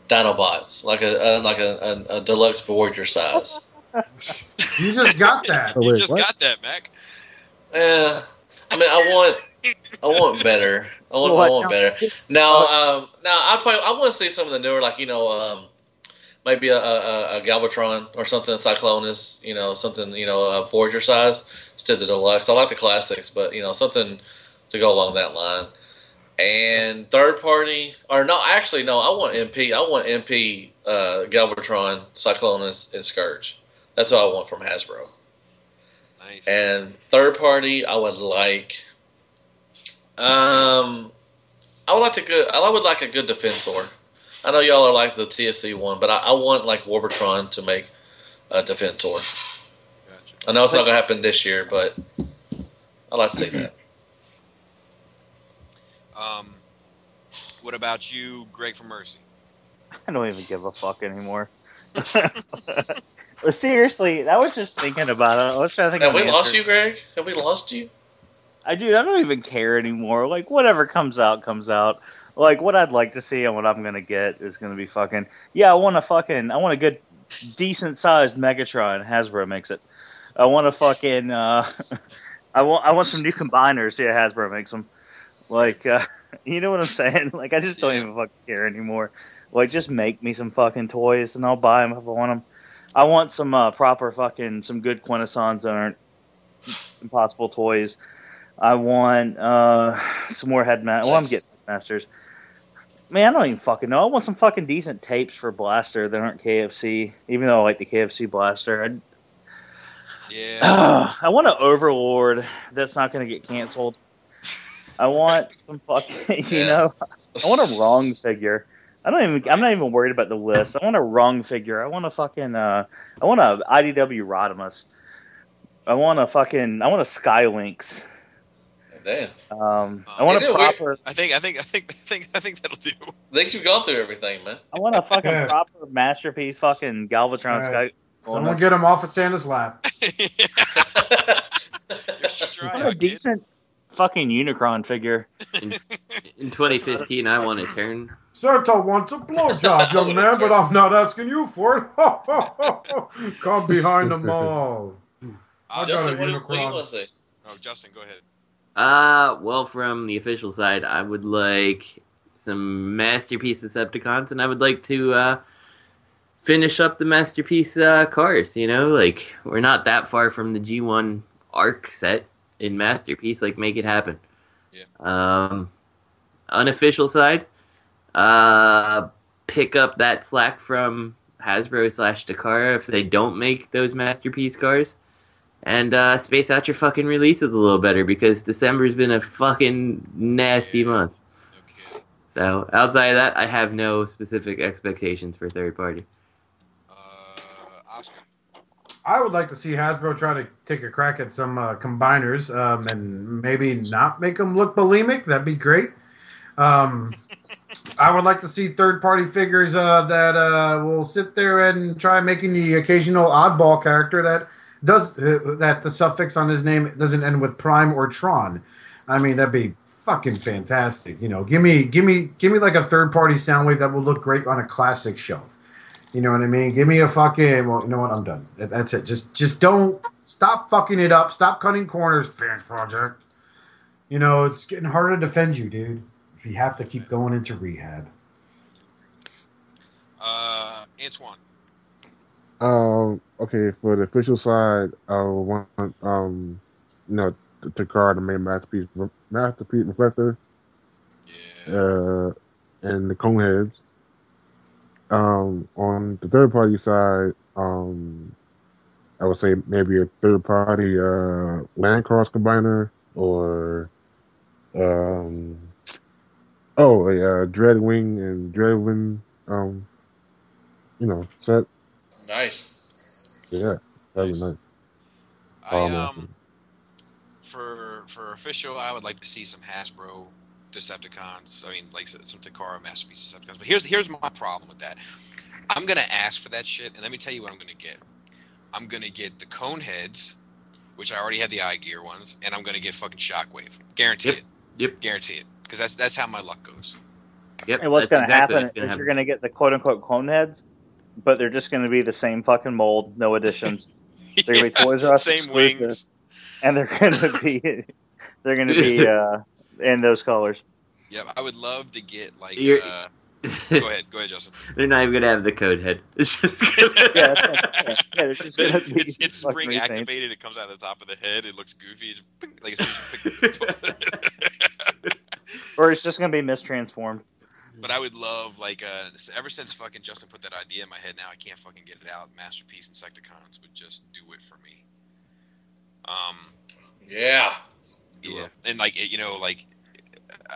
Dinobots, like a deluxe Voyager size. You just got that. You just got that, Mac. Yeah, I mean, I want better. I want better. Now, I want to see some of the newer, like maybe a Galvatron or something, a Cyclonus, something, a Voyager size instead of the deluxe. I like the classics, but something to go along that line. And third party, or no, actually no, I want MP. I want MP, Galvatron, Cyclonus, and Scourge. That's what I want from Hasbro. Nice. And third party, I would like a good Defensor. I know y'all are like the TFC one, but I want like Warbertron to make a Defensor. Gotcha. I know it's not gonna happen this year, but I'd like to see that. What about you, Greg from Mercy? I don't even give a fuck anymore. Seriously, I was just thinking about it. I was trying to think. Have of we an lost answer. you, Greg? Have we lost you? I don't even care anymore. Like whatever comes out, comes out. Like what I'd like to see and what I'm gonna get is gonna be fucking. Yeah, I want a good, decent sized Megatron. Hasbro makes it. I want a fucking. I want some new combiners. Yeah, Hasbro makes them. Like, you know what I'm saying? Like, I just don't even fucking care anymore. Like, just make me some fucking toys and I'll buy them if I want them. I want some proper fucking, some good Quintessons that aren't impossible toys. I want some more headmasters. Well, I'm getting headmasters. Man, I don't even fucking know. I want some fucking decent tapes for Blaster that aren't KFC, even though I like the KFC Blaster. I want an Overlord that's not going to get canceled. I want some fucking, you know, I want a Wrong figure. I'm not even worried about the list. I want a Wrong figure. I want a fucking, I want a IDW Rodimus. I want a Skylynx. Damn. I want a proper. I think that'll do. Thanks, you've gone through everything, man. I want a fucking proper masterpiece, fucking Galvatron Sky. Someone get him off of Santa's lap. I want a decent fucking Unicron figure. In 2015, I want a turn. Santa wants a blowjob, young man, but I'm not asking you for it. Come behind the mall. Justin, what do you want to say? Oh, Justin, go ahead. Well, from the official side, I would like some Masterpiece Decepticons, and I would like to finish up the Masterpiece cars. You know, like, we're not that far from the G1 ARC set in Masterpiece. Like, make it happen. Yeah. Unofficial side, pick up that slack from Hasbro / Takara if they don't make those Masterpiece cars. And space out your fucking releases a little better, because December's been a fucking nasty month. Okay. So outside of that, I have no specific expectations for third party. Oscar. I would like to see Hasbro try to take a crack at some combiners and maybe not make them look bulimic. That'd be great. I would like to see third-party figures that will sit there and try making the occasional oddball character that does that the suffix on his name doesn't end with Prime or Tron. I mean, that'd be fucking fantastic. You know, give me like a third-party Soundwave that will look great on a classic shelf. You know what I mean? Give me a fucking. Well, you know what? I'm done. That's it. Just don't stop fucking it up. Stop cutting corners, Fans Project. You know, it's getting harder to defend you, dude. If you have to keep going into rehab. Antoine. Okay, for the official side, I want the Takara, the main masterpiece reflector. Yeah. And the cone heads. On the third party side, I would say maybe a third party Landcross combiner or a Dreadwing and Dreadwind set. Nice. Yeah, that'd be nice. For official, I would like to see some Hasbro Decepticons. I mean, like some Takara Masterpiece Decepticons. But here's my problem with that. I'm gonna ask for that shit, and let me tell you what I'm gonna get. I'm gonna get the cone heads, which I already had the eye gear ones, and I'm gonna get fucking Shockwave. Guarantee it. Yep. Guarantee it. Because that's how my luck goes. Yep. And what's going to happen is happen. you're going to get the quote-unquote clone heads, but they're just going to be the same fucking mold, no additions. They're going to be Toys R Us same exclusive, wings, and they're going to be in those colors. Yep, I would love to get like. You're- Go ahead, Justin. They're not even gonna have the code head. It's just They're just gonna be It's spring fucking activated. It comes out of the top of the head. It looks goofy. It's like as soon as you pick or it's just going to be mistransformed. But I would love, like, ever since fucking Justin put that idea in my head, now I can't fucking get it out. Masterpiece Insecticons would just do it for me. Yeah. Yeah. And, like,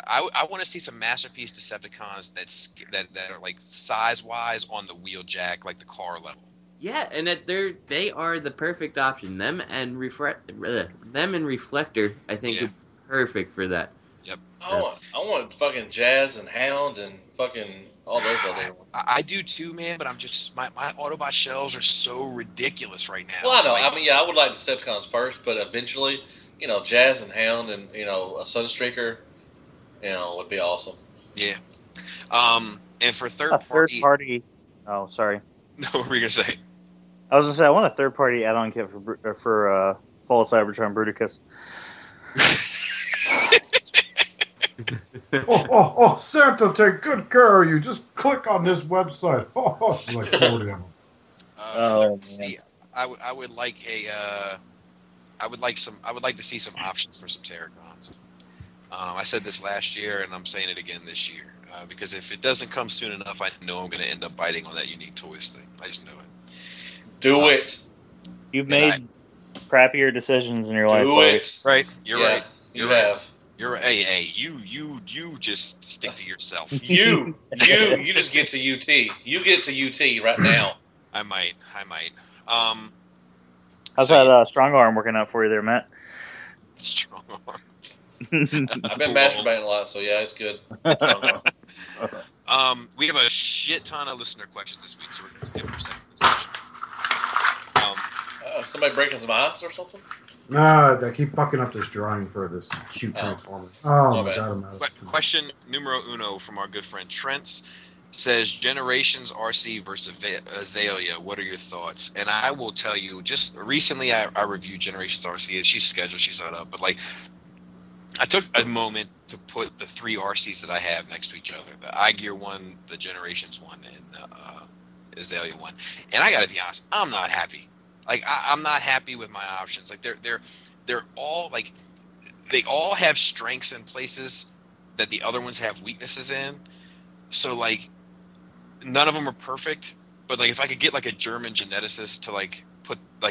I want to see some Masterpiece Decepticons that are, like, size-wise on the wheeljack, like the car level. Yeah, and that they are the perfect option. Them and Reflector, I think, are perfect for that. Yep. I want fucking Jazz and Hound and fucking All those other ones. I do too, man. But I'm just my Autobot shelves are so ridiculous right now. Well, I know. Like, I mean, yeah, I would like Decepticons first, but eventually, Jazz and Hound and a Sunstreaker, would be awesome. Yeah. And for A third third party. party. Oh, sorry. No, what were you gonna say? I was gonna say I want a third party add-on kit for Fall of Cybertron Bruticus. Oh, Santa, take good care of you. Just click on this website. Oh, it's like 40 of them. Oh, man. I would like I would like to see some options for some Terracons. I said this last year, and I'm saying it again this year. Because if it doesnn't come soon enough, I know I'm going to end up biting on that Unique Toys thing. I just know it. Do it. You've made crappier decisions in your life. Do it. Right. You're right. You have. You're right. Hey, you just stick to yourself. You just get to UT. You get to UT right now. I might. How's that strong arm working out for you there, Matt? Strong arm. I've been masturbating a lot, so yeah, it's good. We have a shit ton of listener questions this week, so we're going to skip our second session. Somebody breaking some ice or something? No, I keep fucking up this drawing for this cute Transformer. Oh, my God. I'm out of time. Question numero uno from our good friend Trent says, Generations RC versus Azalea, what are your thoughts? And I will tell you, just recently I reviewed Generations RC, and she's scheduled, she's not up, but like, I took a moment to put the 3 RCs that I have next to each other, the iGear one, the Generations one, and the Azalea one. And I got to be honest, I'm not happy. Like, I'm not happy with my options. Like, they're all, like, they all have strengths in places that the other ones have weaknesses in. So, like, none of them are perfect. But, like, if I could get, like, a German geneticist to, like,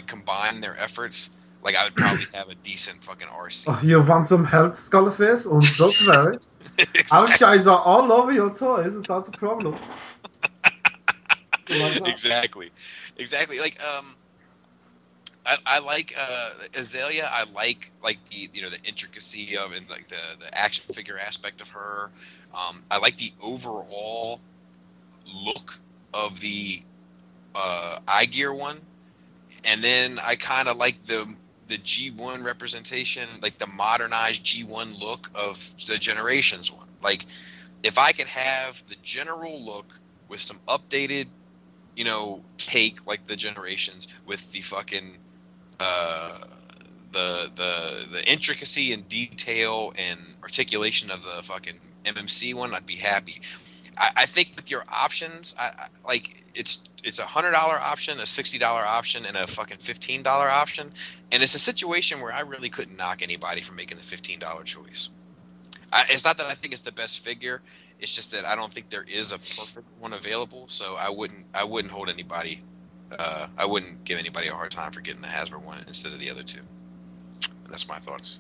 combine their efforts, like, I would probably have a decent fucking RC. Oh, you want some help, Skullface? Und don't worry. I'll shine all over your toys. It's not a problem. Exactly. Like, I like Azalea. I like the the intricacy of and like the action figure aspect of her. I like the overall look of the iGear one, and then I kind of like the G1 representation, like the modernized G1 look of the Generations one. Like, if I could have the general look with some updated, take like the Generations with the fucking the intricacy and detail and articulation of the fucking MMC one, I'd be happy. I think with your options, I like it's a $100 option, a $60 option, and a fucking $15 option, and it's a situation where I really couldn't knock anybody for making the $15 choice. It's not that I think it's the best figure; it's just that I don't think there is a perfect one available. So I wouldn't hold anybody. I wouldn't give anybody a hard time for getting the Hasbro one instead of the other two. That's my thoughts.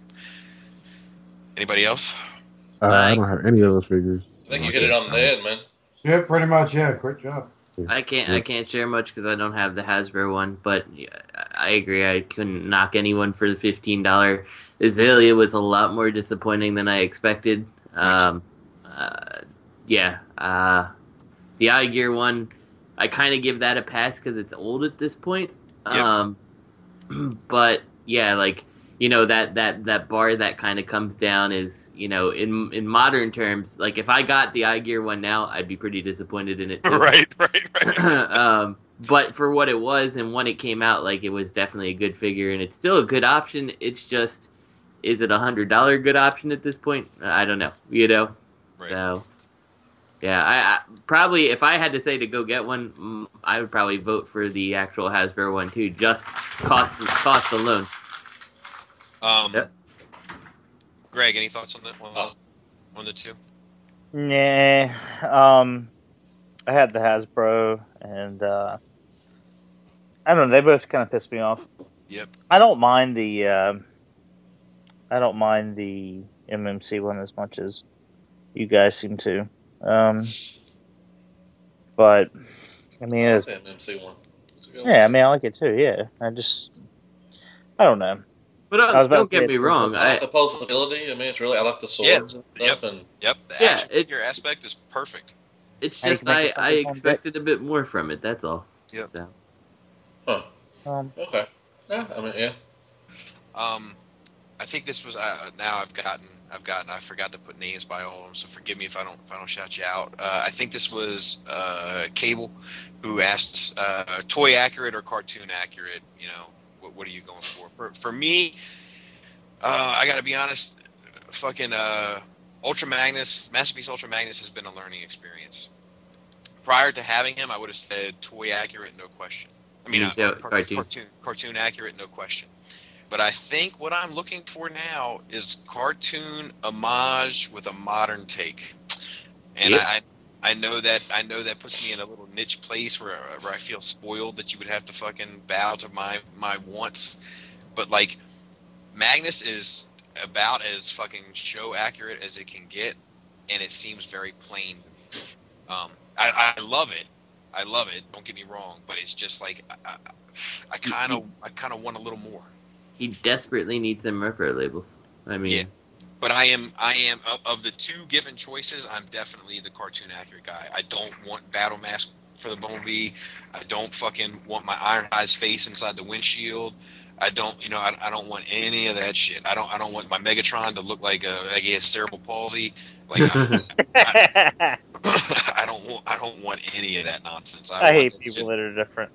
Anybody else? I don't have any of those figures. I think you hit it on the head, man. Yeah, pretty much. Yeah, great job. I can't share much because I don't have the Hasbro one, but I agree. I couldn't knock anyone for the $15. Azalea was a lot more disappointing than I expected. The iGear one, I kind of give that a pass because it's old at this point. Yep. But yeah, like that bar that kind of comes down is in modern terms, like if I got the iGear one now, I'd be pretty disappointed in it too. Right. But for what it was and when it came out, like it was definitely a good figure and it's still a good option. It's just, is it $100 good option at this point? I don't know. Right. So yeah, I probably, if I had to say to go get one, I would probably vote for the actual Hasbro one too, just cost alone. Yep. Greg, any thoughts on that one? On the two? Nah. I had the Hasbro, and I don't know. They both kind of pissed me off. Yep. I don't mind the MMC one as much as you guys seem to. But I mean, it's the MMC one. Yeah, I mean, I like it too. Yeah, I don't know. But don't get me wrong. I like the possibility. I mean, it's really, I like the swords and stuff. The action figure aspect is perfect. It's How you just can make I yourself a expected a bit more from it. That's all. Yep. So. Huh. Um, Okay. Yeah, I mean, yeah. I think this was now I forgot to put names by all of them, so forgive me if I don't shout you out. I think this was Cable, who asked toy accurate or cartoon accurate. You know, what are you going for? For me, I got to be honest. Fucking Ultra Magnus, Masterpiece Ultra Magnus has been a learning experience. Prior to having him, I would have said toy accurate, no question. I mean, cartoon accurate, no question. But I think what I'm looking for now is cartoon homage with a modern take. And Yep. I know that puts me in a little niche place where I feel spoiled that you would have to fucking bow to my wants. But like, Magnus is about as fucking show accurate as it can get, and it seems very plain. I love it. I love it. Don't get me wrong, but it's just like I kind of want a little more. He desperately needs some Repro-Labels. I mean, Yeah, but I am of the two given choices, I'm definitely the cartoon accurate guy. I don't want Battle Mask for the Bumblebee. I don't fucking want my Ironhide's face inside the windshield. I don't want any of that shit. I don't want my Megatron to look like he has cerebral palsy. Like I don't want any of that nonsense. I hate people that are different.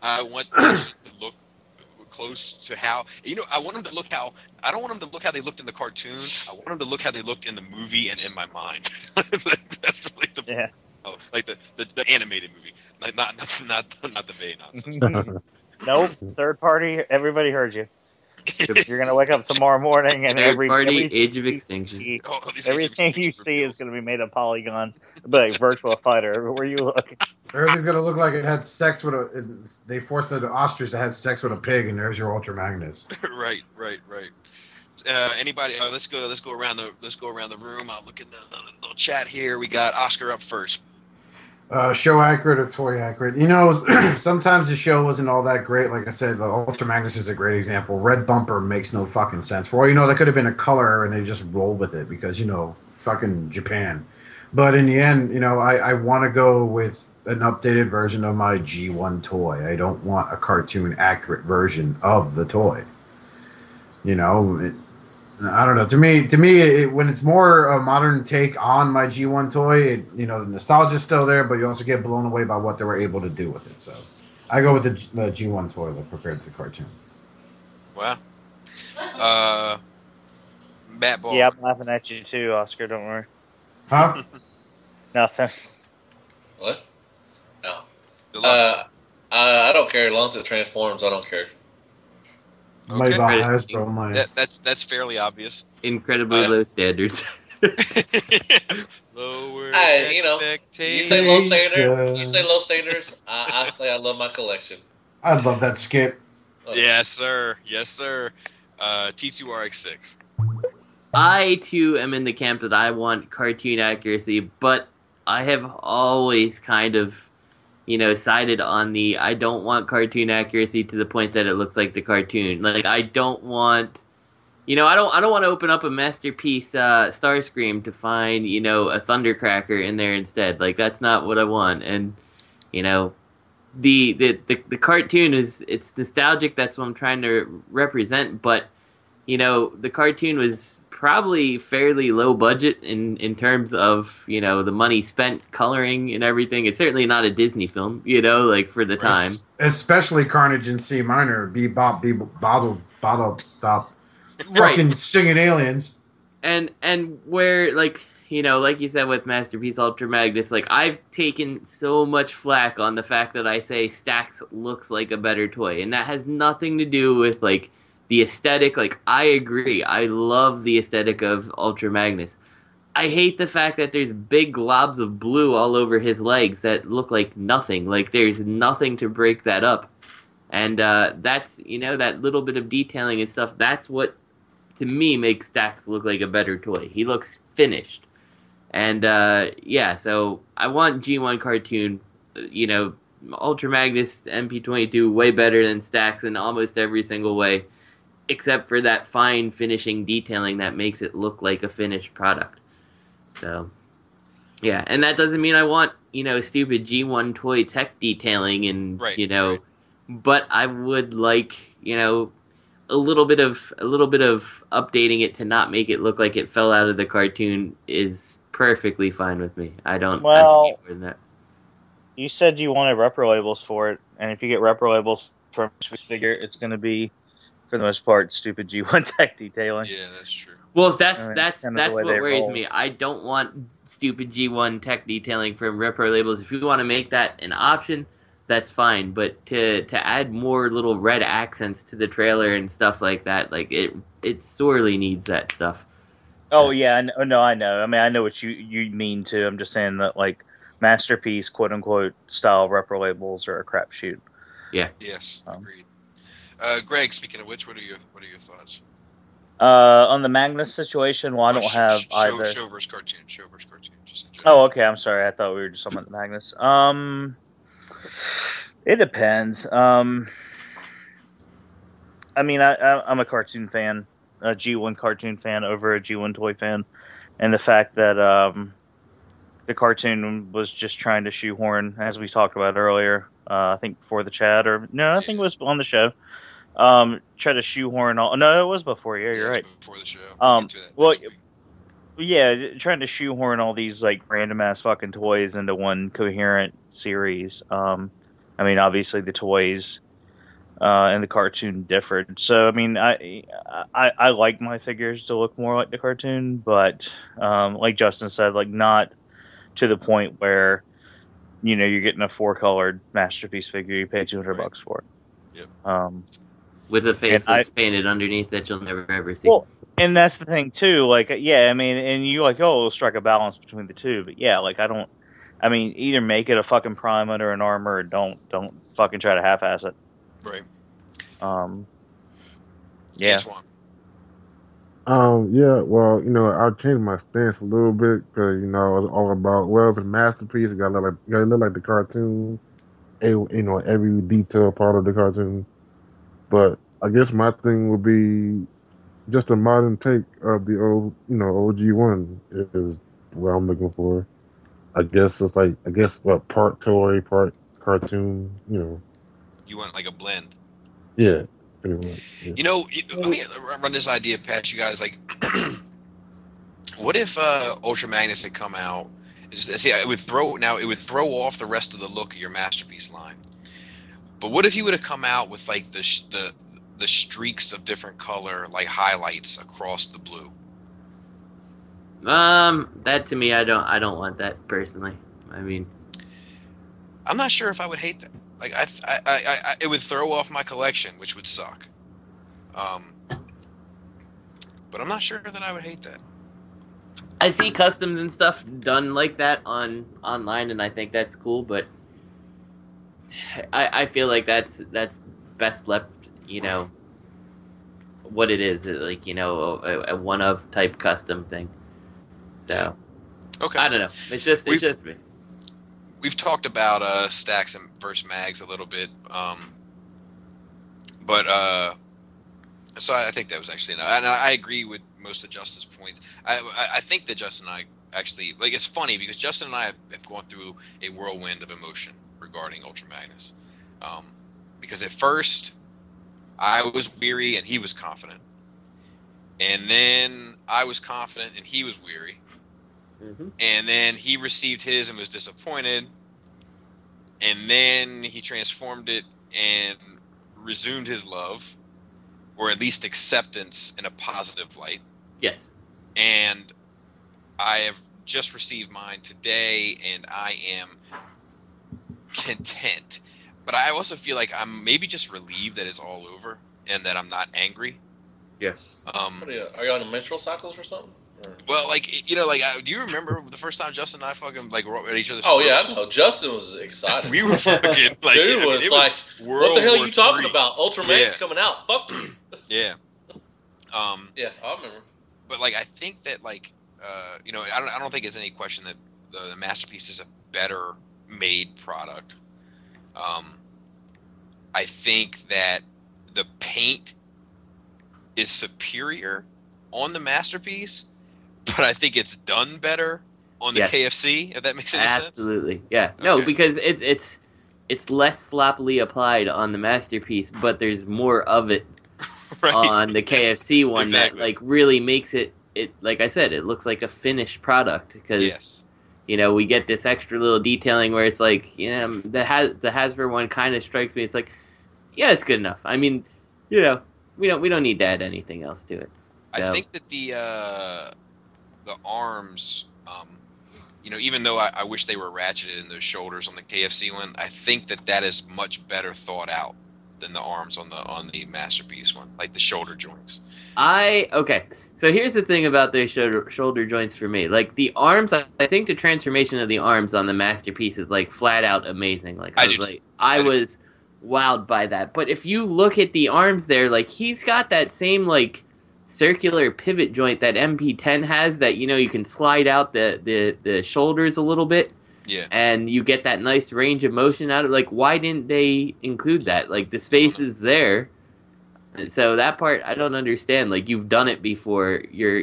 I want that shit to look close to how I want them to look how I don't want them to look how they looked in the cartoon. I want them to look how they looked in the movie and in my mind. That's really like the animated movie, like not the Bay nonsense. Nope, third party. Everybody heard you. You're gonna wake up tomorrow morning and third party every Age of Extinction. everything you see is gonna be made of polygons. But like Virtua Fighter, everywhere you look. Everything's gonna look like it had sex with a. They forced the ostrich to have sex with a pig, and there's your Ultra Magnus. Right. Anybody? Let's go around the room. I'll look in the little chat here. We got Oscar up first. Show accurate or toy accurate? You know, sometimes the show wasn't all that great. Like I said, the Ultra Magnus is a great example. Red bumper makes no fucking sense. For all you know, that could have been a color, and they just rolled with it because fucking Japan. But in the end, I want to go with an updated version of my G1 toy. I don't want a cartoon accurate version of the toy. I don't know. To me, when it's more a modern take on my G1 toy, the nostalgia's still there, but you also get blown away by what they were able to do with it. So, I go with the G1 toy compared to the cartoon. Wow. Matt Ball. Yeah, I'm laughing at you too, Oscar. Don't worry. Huh? Nothing. What? No. Deluxe. I don't care. As long as it transforms, I don't care. Made Okay. by Hasbro, my That's fairly obvious. Incredibly low standards. Lower you say low standard. You say low standards. I say I love my collection. I love that skip. Yes, sir. T2RX6. I too am in the camp that I want cartoon accuracy, but I have always kind of, sided on the I don't want cartoon accuracy to the point that it looks like the cartoon. Like I don't want, I don't want to open up a Masterpiece Starscream to find, a Thundercracker in there instead. Like that's not what I want. And the cartoon it's nostalgic. That's what I'm trying to represent. But the cartoon was probably fairly low budget in terms of the money spent coloring and everything. It's certainly not a Disney film, for the time. Especially Carnage in C minor, bebop, bottle, stop, Right. fucking singing aliens. And where like you said with Masterpiece Ultra Magnus, like I've taken so much flack on the fact that I say Stax looks like a better toy, and that has nothing to do with like the aesthetic. Like I agree, I love the aesthetic of Ultra Magnus. I hate the fact that there's big globs of blue all over his legs that look like nothing. Like there's nothing to break that up, and that's that little bit of detailing and stuff. That's what to me makes Stax look like a better toy. He looks finished. And, so I want G1 cartoon, Ultra Magnus MP22 way better than Stax in almost every single way, except for that fine finishing detailing that makes it look like a finished product. So, Yeah, and that doesn't mean I want, stupid G1 toy tech detailing and, Right. but I would like, a little bit of updating it to not make it look like it fell out of the cartoon is perfectly fine with me. I don't need Well, more than that. you said you wanted Repro-Labels for it, and if you get Repro-Labels from this figure, it's going to be, for the most part, stupid G1 tech detailing. Yeah, that's true. Well, that's I mean, that's kind of the that's way what they worries roll. me. I don't want stupid G1 tech detailing from Repro-Labels. If you want to make that an option, that's fine. But to add more little red accents to the trailer and stuff like that, like it sorely needs that stuff. Oh yeah, I know. I mean, I know what you mean too. I'm just saying that like masterpiece, quote unquote, style Repro-Labels are a crapshoot. Yeah. Yes, agreed. Greg, speaking of which, what are your thoughts? On the Magnus situation, well, I don't have either. Show versus cartoon. Just in general. Oh, okay. I'm sorry. I thought we were just talking about the Magnus. It depends. I mean, I'm a cartoon fan, a G1 cartoon fan over a G1 toy fan, and the fact that the cartoon was just trying to shoehorn, as we talked about earlier, I think before the chat, or no, I think it was on the show. Try to shoehorn all. No, it was before. Yeah, you're right. Before the show. Well, yeah, trying to shoehorn all these like random ass fucking toys into one coherent series. I mean, obviously the toys and the cartoon differed. So I mean, I like my figures to look more like the cartoon, but like Justin said, like not to the point where you're getting a 4-colored masterpiece figure you pay $200 for. Yep. With a face that's painted underneath that you'll never ever see. Well, and that's the thing too. Like, yeah, I mean, and you like, oh, we'll strike a balance between the two. But yeah, like, I mean, either make it a fucking Primal or an Armor, or don't fucking try to half-ass it. Right. Yeah. Yeah, well, I changed my stance a little bit because, I was all about, well, it's a masterpiece. It gotta look like the cartoon, every detail part of the cartoon. But I guess my thing would be just a modern take of the old, OG1 is what I'm looking for. I guess it's like, what, part toy, part cartoon, You want like a blend. Yeah, pretty much. Yeah. Let me run this idea past you guys. Like, what if Ultra Magnus had come out? See, it would throw off the rest of the look of your masterpiece line. But what if you would have come out with like the streaks of different color, like highlights across the blue? That to me, I don't want that personally. I mean, I'm not sure if I would hate that. Like, I it would throw off my collection, which would suck. But I'm not sure that I would hate that. I see customs and stuff done like that online, and I think that's cool. But I feel like that's best left, what it is, like a one of type custom thing. So, okay, I don't know. It's just me. We've talked about stacks and versus mags a little bit, but so I think that was actually enough. And I agree with most of Justin's points. I think that Justin and I actually, like, it's funny because Justin and I have gone through a whirlwind of emotion regarding Ultra Magnus, because at first I was weary and he was confident, and then I was confident and he was weary. Mm-hmm. And then he received his and was disappointed. And then he transformed it and resumed his love, or at least acceptance in a positive light. Yes. And I have just received mine today, and I am content. But I also feel like I'm maybe just relieved that it's all over and that I'm not angry. Yes. Are you on menstrual cycles or something? Well, like, do you remember the first time Justin and I fucking like were at each other's Oh throats? yeah, I know. Justin was excited. We were fucking like, dude was like, "What the hell are you talking about? Ultra Max coming out? Fuck you." Yeah. Yeah, I remember. But like, I think that like, I don't think it's any question that the Masterpiece is a better made product. I think that the paint is superior on the Masterpiece, but I think it's done better on the KFC, if that makes any sense. Absolutely, yeah. Okay. No, because it's less sloppily applied on the Masterpiece, but there's more of it right. on the KFC one that like really makes it. Like I said, it looks like a finished product because we get this extra little detailing where it's like the Hasbro one kind of strikes me. It's like it's good enough. I mean, we don't need to add anything else to it. So. I think that the arms. Even though I wish they were ratcheted in those shoulders on the KFC one, I think that is much better thought out than the arms on the Masterpiece one, like the shoulder joints. So here's the thing about their shoulder joints for me. Like the arms, I think the transformation of the arms on the Masterpiece is like flat out amazing. Like I was wowed by that. But if you look at the arms there, like he's got that same like circular pivot joint that MP10 has that you can slide out the shoulders a little bit and you get that nice range of motion out of like why didn't they include that? Like the space is there, so that part I don't understand. Like you've done it before. Your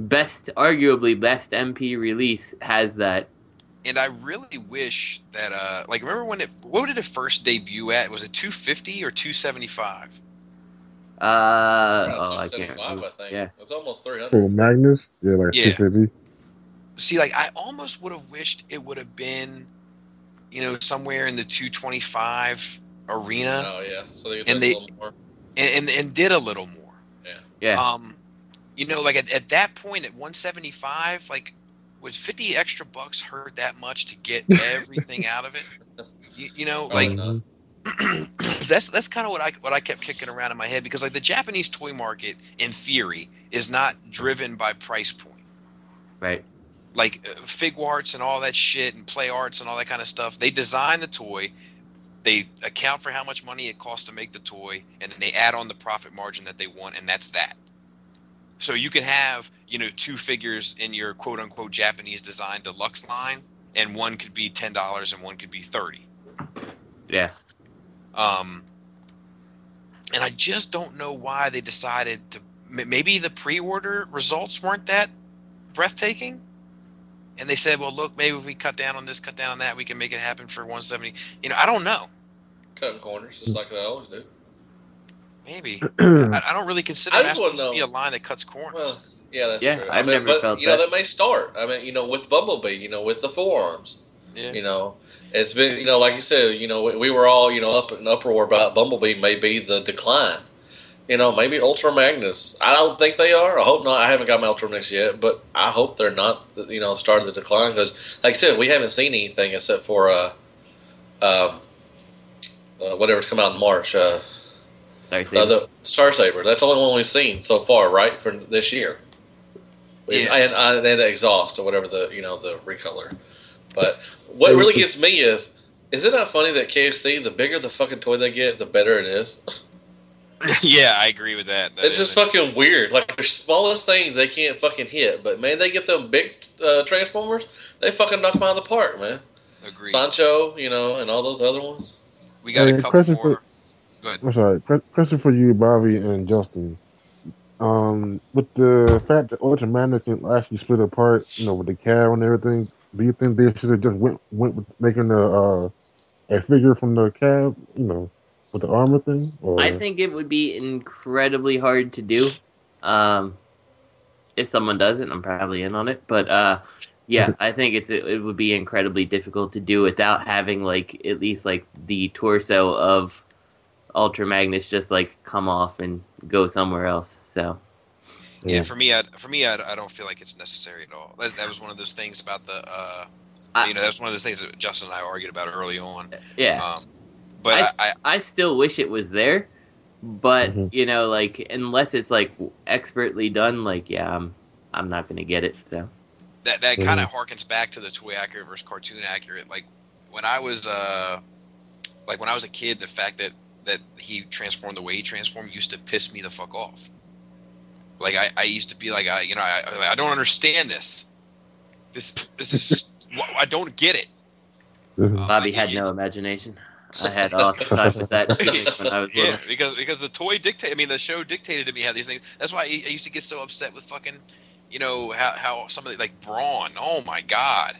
arguably best MP release has that. And I really wish that remember what did it first debut at? Was it 250 or 275? I can't remember. I think. Yeah. It was almost 300. Magnus? Yeah, like 250. See, like, I almost would have wished it would have been, somewhere in the 225 arena. Oh, yeah. So they did a little more. And did a little more. Yeah. Yeah. Like, at that point, at 175, like, was 50 extra bucks hurt that much to get everything out of it? That's kind of what I kept kicking around in my head because like the Japanese toy market in theory is not driven by price point, right? Like fig arts and all that shit and play arts and all that kind of stuff. They design the toy, they account for how much money it costs to make the toy, and then they add on the profit margin that they want, and that's that. So you can have 2 figures in your quote unquote Japanese design deluxe line, and one could be $10 and one could be $30. Yeah. And I just don't know why they decided to. Maybe the pre-order results weren't that breathtaking, and they said, "Well, look, maybe if we cut down on this, cut down on that, we can make it happen for 170." I don't know. Cutting corners, just like they always do. Maybe I don't really consider Masters to be a line that cuts corners. Well, yeah, that's true. I've never felt that. That may start. I mean, with Bumblebee, with the forearms. Yeah. It's been, like you said, we were all, up in uproar about Bumblebee may be the decline. Maybe Ultra Magnus. I don't think they are. I hope not. I haven't got my Ultra Magnus yet, but I hope they're not, start of the decline because, like I said, we haven't seen anything except for whatever's come out in March. Starsaber. Starsaber. That's the only one we've seen so far, right, for this year. Yeah. And Exhaust or whatever the recolor. But what really gets me is it not funny that KFC, the bigger the fucking toy they get, the better it is? Yeah, I agree with that. It's just fucking weird. Like, the smallest things they can't fucking hit. But, man, they get them big Transformers, they fucking knock them out of the park, man. Agreed. Sancho, and all those other ones. We got a couple more. Go ahead. I'm sorry. Question for you, Bobby and Justin. With the fact that Ultra Magnus can actually split apart, with the cab and everything, do you think they should have just went with making a figure from the cab, with the armor thing? Or? I think it would be incredibly hard to do. If someone does it, I'm probably in on it. But I think it would be incredibly difficult to do without having at least the torso of Ultra Magnus just come off and go somewhere else. So. Yeah, for me, I don't feel like it's necessary at all. That was one of those things about the, that's one of those things that Justin and I argued about early on. Yeah. But I still wish it was there, but unless it's expertly done, I'm not gonna get it. So that kind of harkens back to the toy accurate versus cartoon accurate. Like when I was a kid, the fact that he transformed the way he transformed used to piss me the fuck off. Like I used to be like, I don't understand this. This is I don't get it. Bobby had no imagination. I had awesome time with that when I was little. Yeah, because the toy dictated. I mean, the show dictated to me how these things. That's why I used to get so upset with fucking, you know, how somebody like Braun. Oh my god,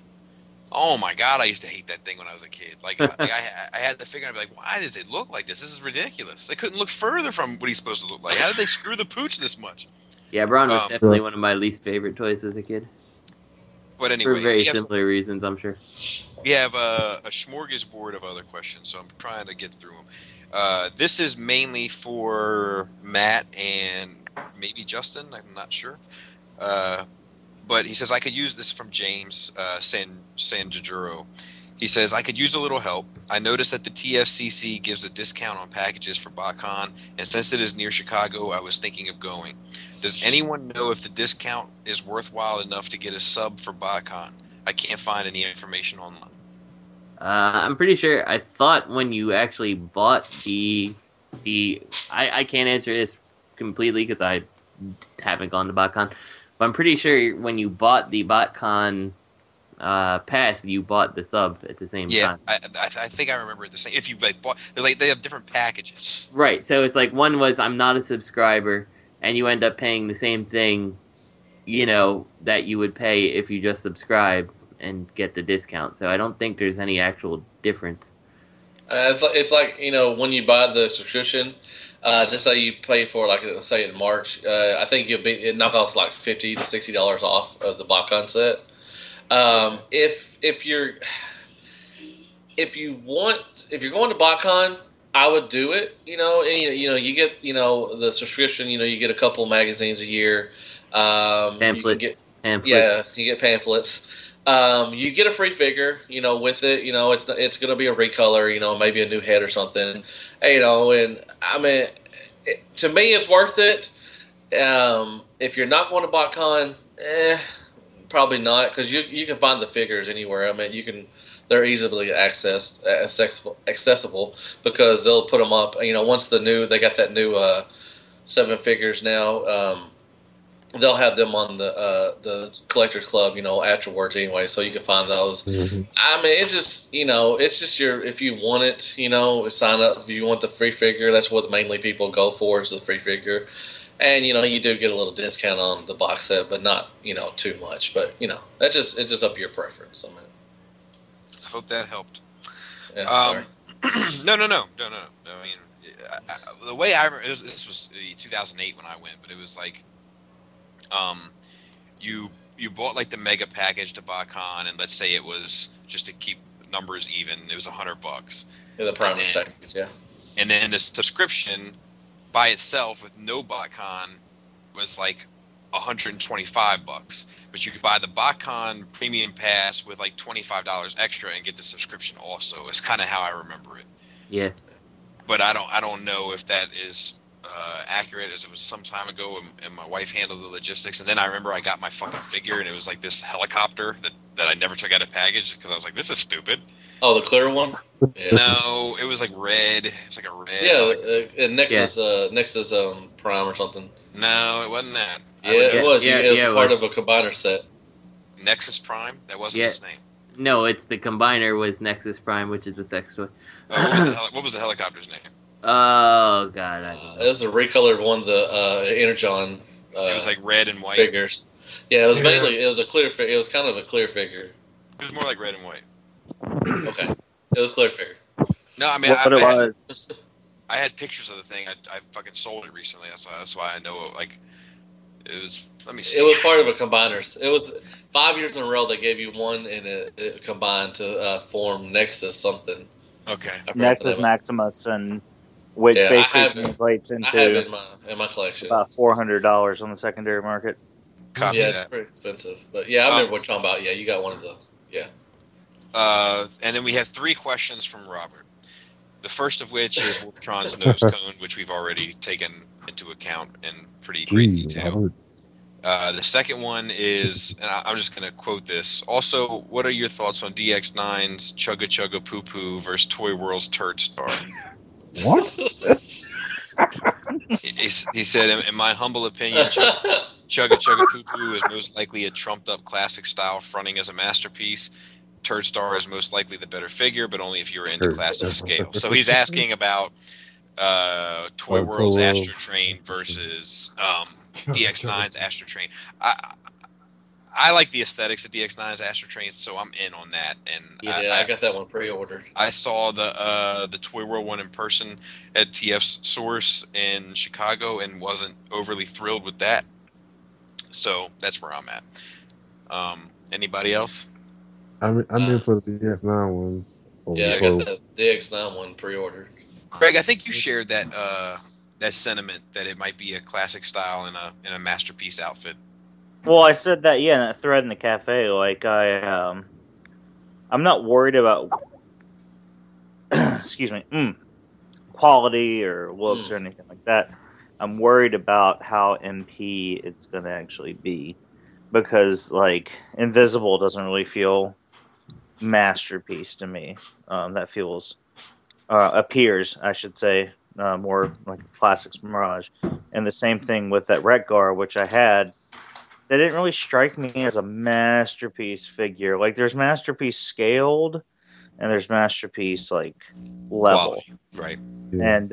I used to hate that thing when I was a kid. Like I had to figure out, like, why does it look like this? This is ridiculous. They couldn't look further from what he's supposed to look like. How did they screw the pooch this much? Yeah, Braun was definitely one of my least favorite toys as a kid. But anyway, for very similar reasons, I'm sure. We have a smorgasbord of other questions, so I'm trying to get through them. This is mainly for Matt and maybe Justin. I'm not sure. But he says, I could use this from James Sanjajuro. He says, I could use a little help. I noticed that the TFCC gives a discount on packages for BotCon, and since it is near Chicago, I was thinking of going. Does anyone know if the discount is worthwhile enough to get a sub for BotCon? I can't find any information online. I'm pretty sure. I thought when you actually bought I can't answer this completely because I haven't gone to BotCon, but I'm pretty sure when you bought the BotCon pass, you bought the sub at the same time. Yeah, I think I remember it the same. If you bought, they have different packages. Right. So it's like one was I'm not a subscriber, and you end up paying the same thing, you know, that you would pay if you just subscribe and get the discount. So I don't think there's any actual difference. It's like, you know, when you buy the subscription, just say you pay for, like, say in March, I think it knock off like $50 to $60 off of the BotCon set. If you're going to BotCon, I would do it. You know, and, you know, you get, you know, the subscription. You know, you get a couple magazines a year. Pamphlets. Yeah, you get pamphlets. You get a free figure. You know, with it. You know, it's going to be a recolor. You know, maybe a new head or something. You know, and I mean, to me, it's worth it. If you're not going to BotCon, probably not, because you can find the figures anywhere. I mean, they're easily accessible because they'll put them up. You know, once they got that new 7 figures now, they'll have them on the Collectors Club, you know, afterwards anyway, so you can find those. Mm-hmm. I mean, it's just, you know, it's just if you want it, you know, sign up. If you want the free figure, that's what mainly people go for, is the free figure. And, you know, you do get a little discount on the box set, but not, you know, too much. But, you know, it's just up to your preference. I mean, I hope that helped. Yeah, sorry. No. I mean, the way this was 2008 when I went, but it was like, you bought like the mega package to BotCon, and let's say it was, just to keep numbers even, it was $100. Yeah, the prime package, yeah. And then the subscription by itself with no BotCon was like $125, but you could buy the BotCon premium pass with like $25 extra and get the subscription also. It's kind of how I remember it. Yeah. But I don't know if that is accurate, as it was some time ago, and my wife handled the logistics. And then I remember I got my fucking figure, and it was like this helicopter that I never took out of package because I was like, this is stupid. Oh, the clear one? Yeah. No, it was like red. It was like a red. Yeah, Nexus Prime or something. No, it wasn't that. Yeah, it was. It was part of a combiner set. Nexus Prime? That wasn't his name. No, it's the combiner was Nexus Prime, which is a sex toy. What was the helicopter's name? Oh God, I don't know. It was a recolored one. The Energon. It was like red and white figures. Yeah, it was mainly. It was a clear. It was kind of a clear figure. It was more like red and white. Okay, it was clear figure. No, I mean, I had pictures of the thing. I fucking sold it recently. That's why I know. Like, it was. Let me see. It was part of a combiner. It was 5 years in a row. They gave you one, and it combined to form Nexus something. Okay. Nexus Maximus, and which basically translates into. I have it in my collection. About $400 on the secondary market. Copy it's pretty expensive, but yeah, I remember what you're talking about. Yeah, you got one of the and then we have 3 questions from Robert. The first of which is Voltron's nose cone, which we've already taken into account in pretty great detail. The second one is, and I'm just going to quote this. Also, what are your thoughts on DX9's Chugga Chugga Poo Poo versus Toy World's Turd Star? What? He said, in my humble opinion, Chugga Chugga Poo Poo is most likely a trumped-up classic style fronting as a masterpiece. Turd Star is most likely the better figure, but only if you're into classic scale. So he's asking about Toy World's Astro Train versus DX9's Astro Train. I like the aesthetics of DX9's Astro Train, so I'm in on that. And I got that one pre-ordered. I saw the Toy World one in person at TF's Source in Chicago and wasn't overly thrilled with that. So that's where I'm at. Anybody else? I'm in for the DX9 one. Yeah, I got the DX9 one pre-ordered. Greg, I think you shared that that sentiment that it might be a classic style in a masterpiece outfit. Well, I said that, in that thread in the cafe. Like, I'm not worried about, excuse me, quality or looks or anything like that. I'm worried about how MP it's going to actually be. Because, like, Invisible doesn't really feel masterpiece to me. That feels, appears, I should say, more like a Classics Mirage. And the same thing with that Retgar, which I had. That didn't really strike me as a masterpiece figure. Like, there's masterpiece scaled, and there's masterpiece, like, level. Quality, right. And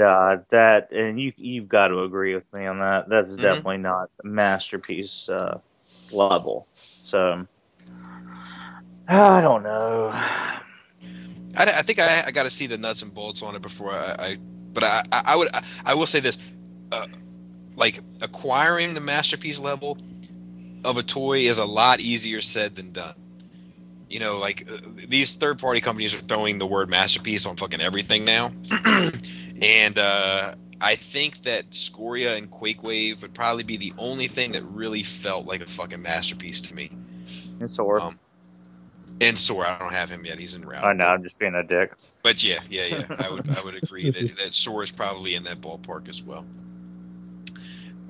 you've got to agree with me on that. That's definitely not a masterpiece level. So, I don't know. I think I got to see the nuts and bolts on it before but I will say this, like, acquiring the masterpiece level of a toy is a lot easier said than done. You know, like, these third-party companies are throwing the word masterpiece on fucking everything now. And I think that Scoria and Quake Wave would probably be the only thing that really felt like a fucking masterpiece to me. And Sora. And Sora, I don't have him yet. He's in round. I know, I'm just being a dick. But yeah. I would agree that Sora's probably in that ballpark as well.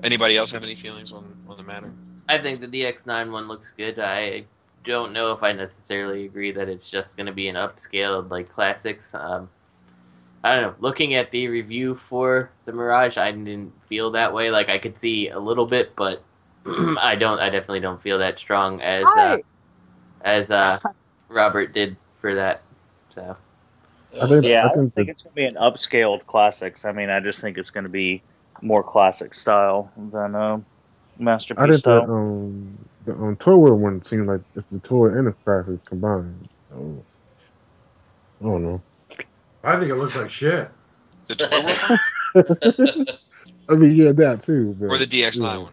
Anybody else have any feelings on the matter? I think the DX9 one looks good. I don't know if I necessarily agree that it's just going to be an upscaled, like, Classics. I don't know. Looking at the review for the Mirage, I didn't feel that way. Like, I could see a little bit, but I definitely don't feel that strong as Robert did for that. So, I don't think it's going to be an upscaled Classics. I mean, I just think it's going to be more classic style than masterpiece I think style. The Toy World one seemed like it's the toy and the Classics combined. Oh. I don't know. I think it looks like shit. The Toy World? I mean, yeah, that too. But, or the DX9 one?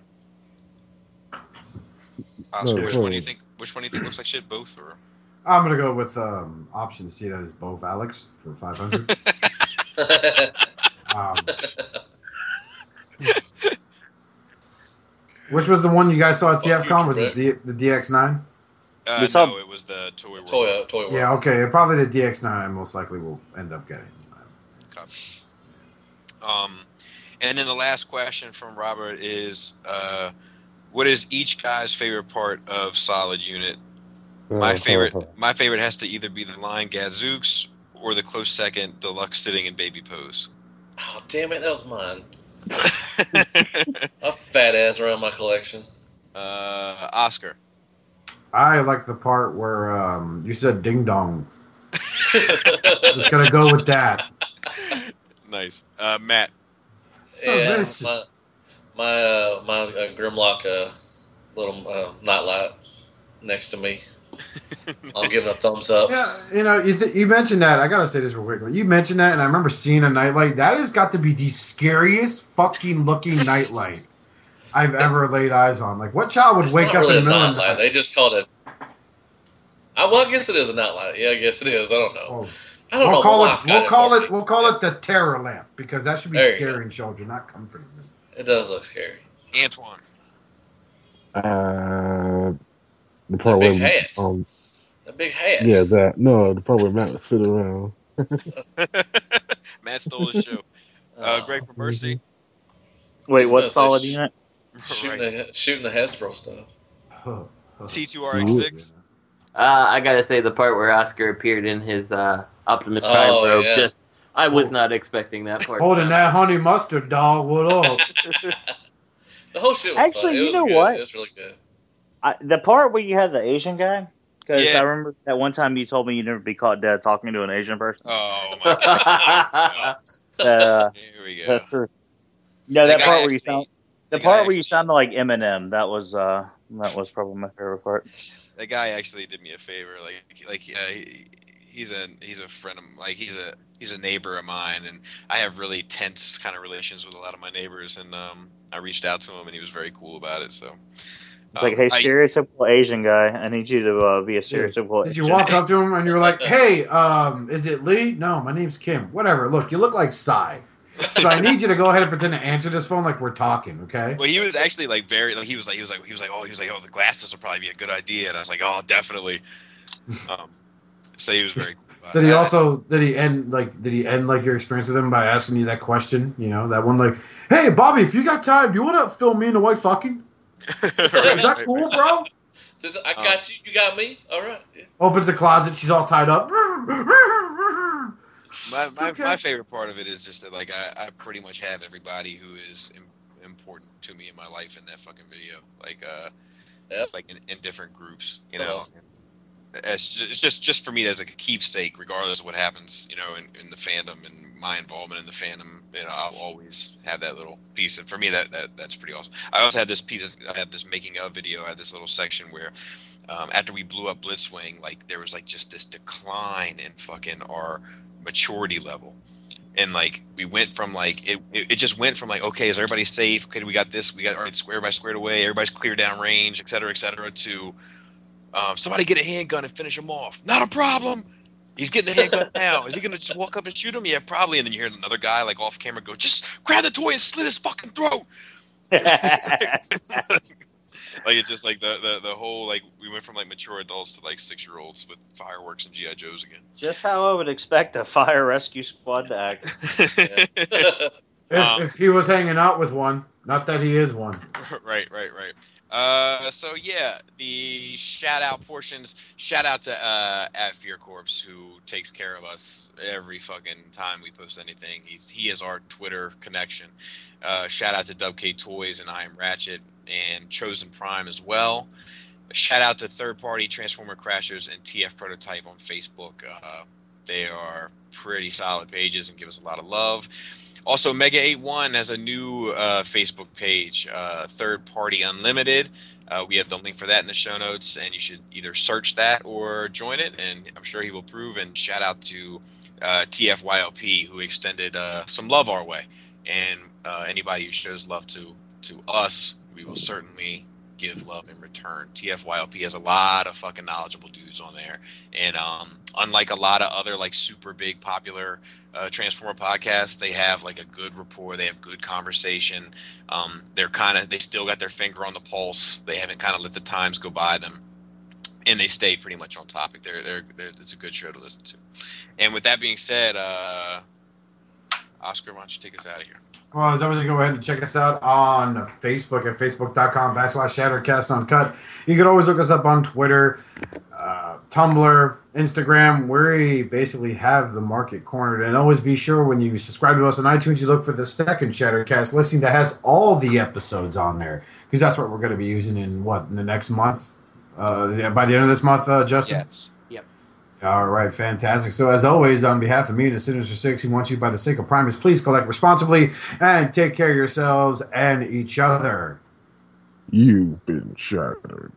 Oscar, No, which one do you think looks like shit? Both, or? I'm gonna go with option C. That is both, Alex, for 500. Which was the one you guys saw at TFCon? Was it the DX9? No, it was the Toy World. Toy World. Yeah, okay. Probably the DX9 I most likely will end up getting. And then the last question from Robert is, what is each guy's favorite part of Solid Unit? My favorite has to either be the Lion Gadzooks or the close second, Deluxe sitting in baby pose. Oh, damn it, that was mine. A fat ass around my collection. Oscar. I like the part where you said ding dong. Just gonna go with that. Nice. Matt. So yeah, my Grimlock little nightlight next to me. I'll give it a thumbs up. Yeah, you know, you mentioned that. I gotta say this real quick. You mentioned that, and I remember seeing a nightlight. That has got to be the scariest fucking looking nightlight I've ever laid eyes on. Like, what child would wake up in the middle of the night? They just called it. Well, I guess it is a nightlight. Yeah, I guess it is. I don't know. Oh. I don't know. We'll call it the terror lamp because that should be scaring children, not comforting them. It does look scary. Antoine. The part big hat. The big hat. Yeah, that. No, the part where Matt would sit around. Matt stole the show. Greg from Mercy. Wait, what Solid Unit? Shooting the Hasbro stuff. T2RX6. I gotta say the part where Oscar appeared in his Optimus Prime robe. Yeah. I was not expecting that part. Holding that honey mustard dog. What up? The whole shit was actually, fun. you know what? It was really good. The part where you had the Asian guy, because Yeah. I remember that one time you told me you'd never be caught dead talking to an Asian person. Oh my god. Here we go. That's true. No, that part where you sound. sounded like Eminem. That was That was probably my favorite part. That guy actually did me a favor. He's a friend of he's a neighbor of mine, and I have really tense kind of relations with a lot of my neighbors. And I reached out to him, and he was very cool about it. So it's like, hey, stereotypical Asian guy, I need you to be a stereotypical. Did you walk up to him and you were like, "Hey, is it Lee? No, my name's Kim. Whatever. Look, you look like Psy. So I need you to go ahead and pretend to answer this phone like we're talking, okay?" Well, he was actually he was like, oh, the glasses will probably be a good idea, and I was like, oh, definitely. So he was very cool. Did he end like your experience with him by asking you that question? You know, that one like, "Hey, Bobby, if you got time, do you want to film me and the wife fucking?" Is that cool, bro? Since I got you, you got me. All right. Yeah. Opens the closet, she's all tied up. My favorite part of it is just that I pretty much have everybody who is important to me in my life in that fucking video, in different groups, you know. It's just for me as a keepsake, regardless of what happens, you know, in the fandom and my involvement in the fandom. You know, I'll always have that little piece, and for me that's pretty awesome. I also had this piece. I had this making of video. I had this little section where after we blew up Blitzwing, there was just this decline in fucking our maturity level, and we went from it just went from okay, is everybody safe? Okay, we got this. We got everybody squared away. Everybody's cleared down range, et cetera, to somebody get a handgun and finish him off. Not a problem. He's getting a handgun now. Is he going to just walk up and shoot him? Yeah, probably. And then you hear another guy off camera go, just grab the toy and slit his fucking throat. It's just the whole we went from mature adults to 6-year-olds with fireworks and GI Joes again. Just how I would expect a fire rescue squad to act. If he was hanging out with one, not that he is one. Right. So yeah, the shout out portions. Shout out to at Fear Corps, who takes care of us every fucking time we post anything. He is our Twitter connection. Shout out to WK Toys and I Am Ratchet and Chosen Prime as well. Shout out to third party Transformer Crashers and TF Prototype on Facebook. They are pretty solid pages and give us a lot of love. Also, Mega81 has a new Facebook page, Third Party Unlimited. We have the link for that in the show notes, and you should either search that or join it, and I'm sure he will approve. And shout out to TFYLP, who extended some love our way. And anybody who shows love to us, we will certainly give love in return. TFYLP has a lot of fucking knowledgeable dudes on there, and unlike a lot of other super big popular Transformer podcasts, they have a good rapport. They have good conversation. They still got their finger on the pulse. They haven't let the times go by them, and they stay pretty much on topic. It's a good show to listen to. And with that being said, Oscar, why don't you take us out of here? Well, as always, go ahead and check us out on Facebook at facebook.com/ShatterCast Uncut. You can always look us up on Twitter, Tumblr, Instagram. We basically have the market cornered. And always be sure when you subscribe to us on iTunes, you look for the second Shattercast listing that has all the episodes on there. Because that's what we're going to be using in the next month? By the end of this month, Justin? Yes. All right, fantastic. So as always, on behalf of me and the Sinister Six, who want you by the sake of Primus, please collect responsibly and take care of yourselves and each other. You've been shattered.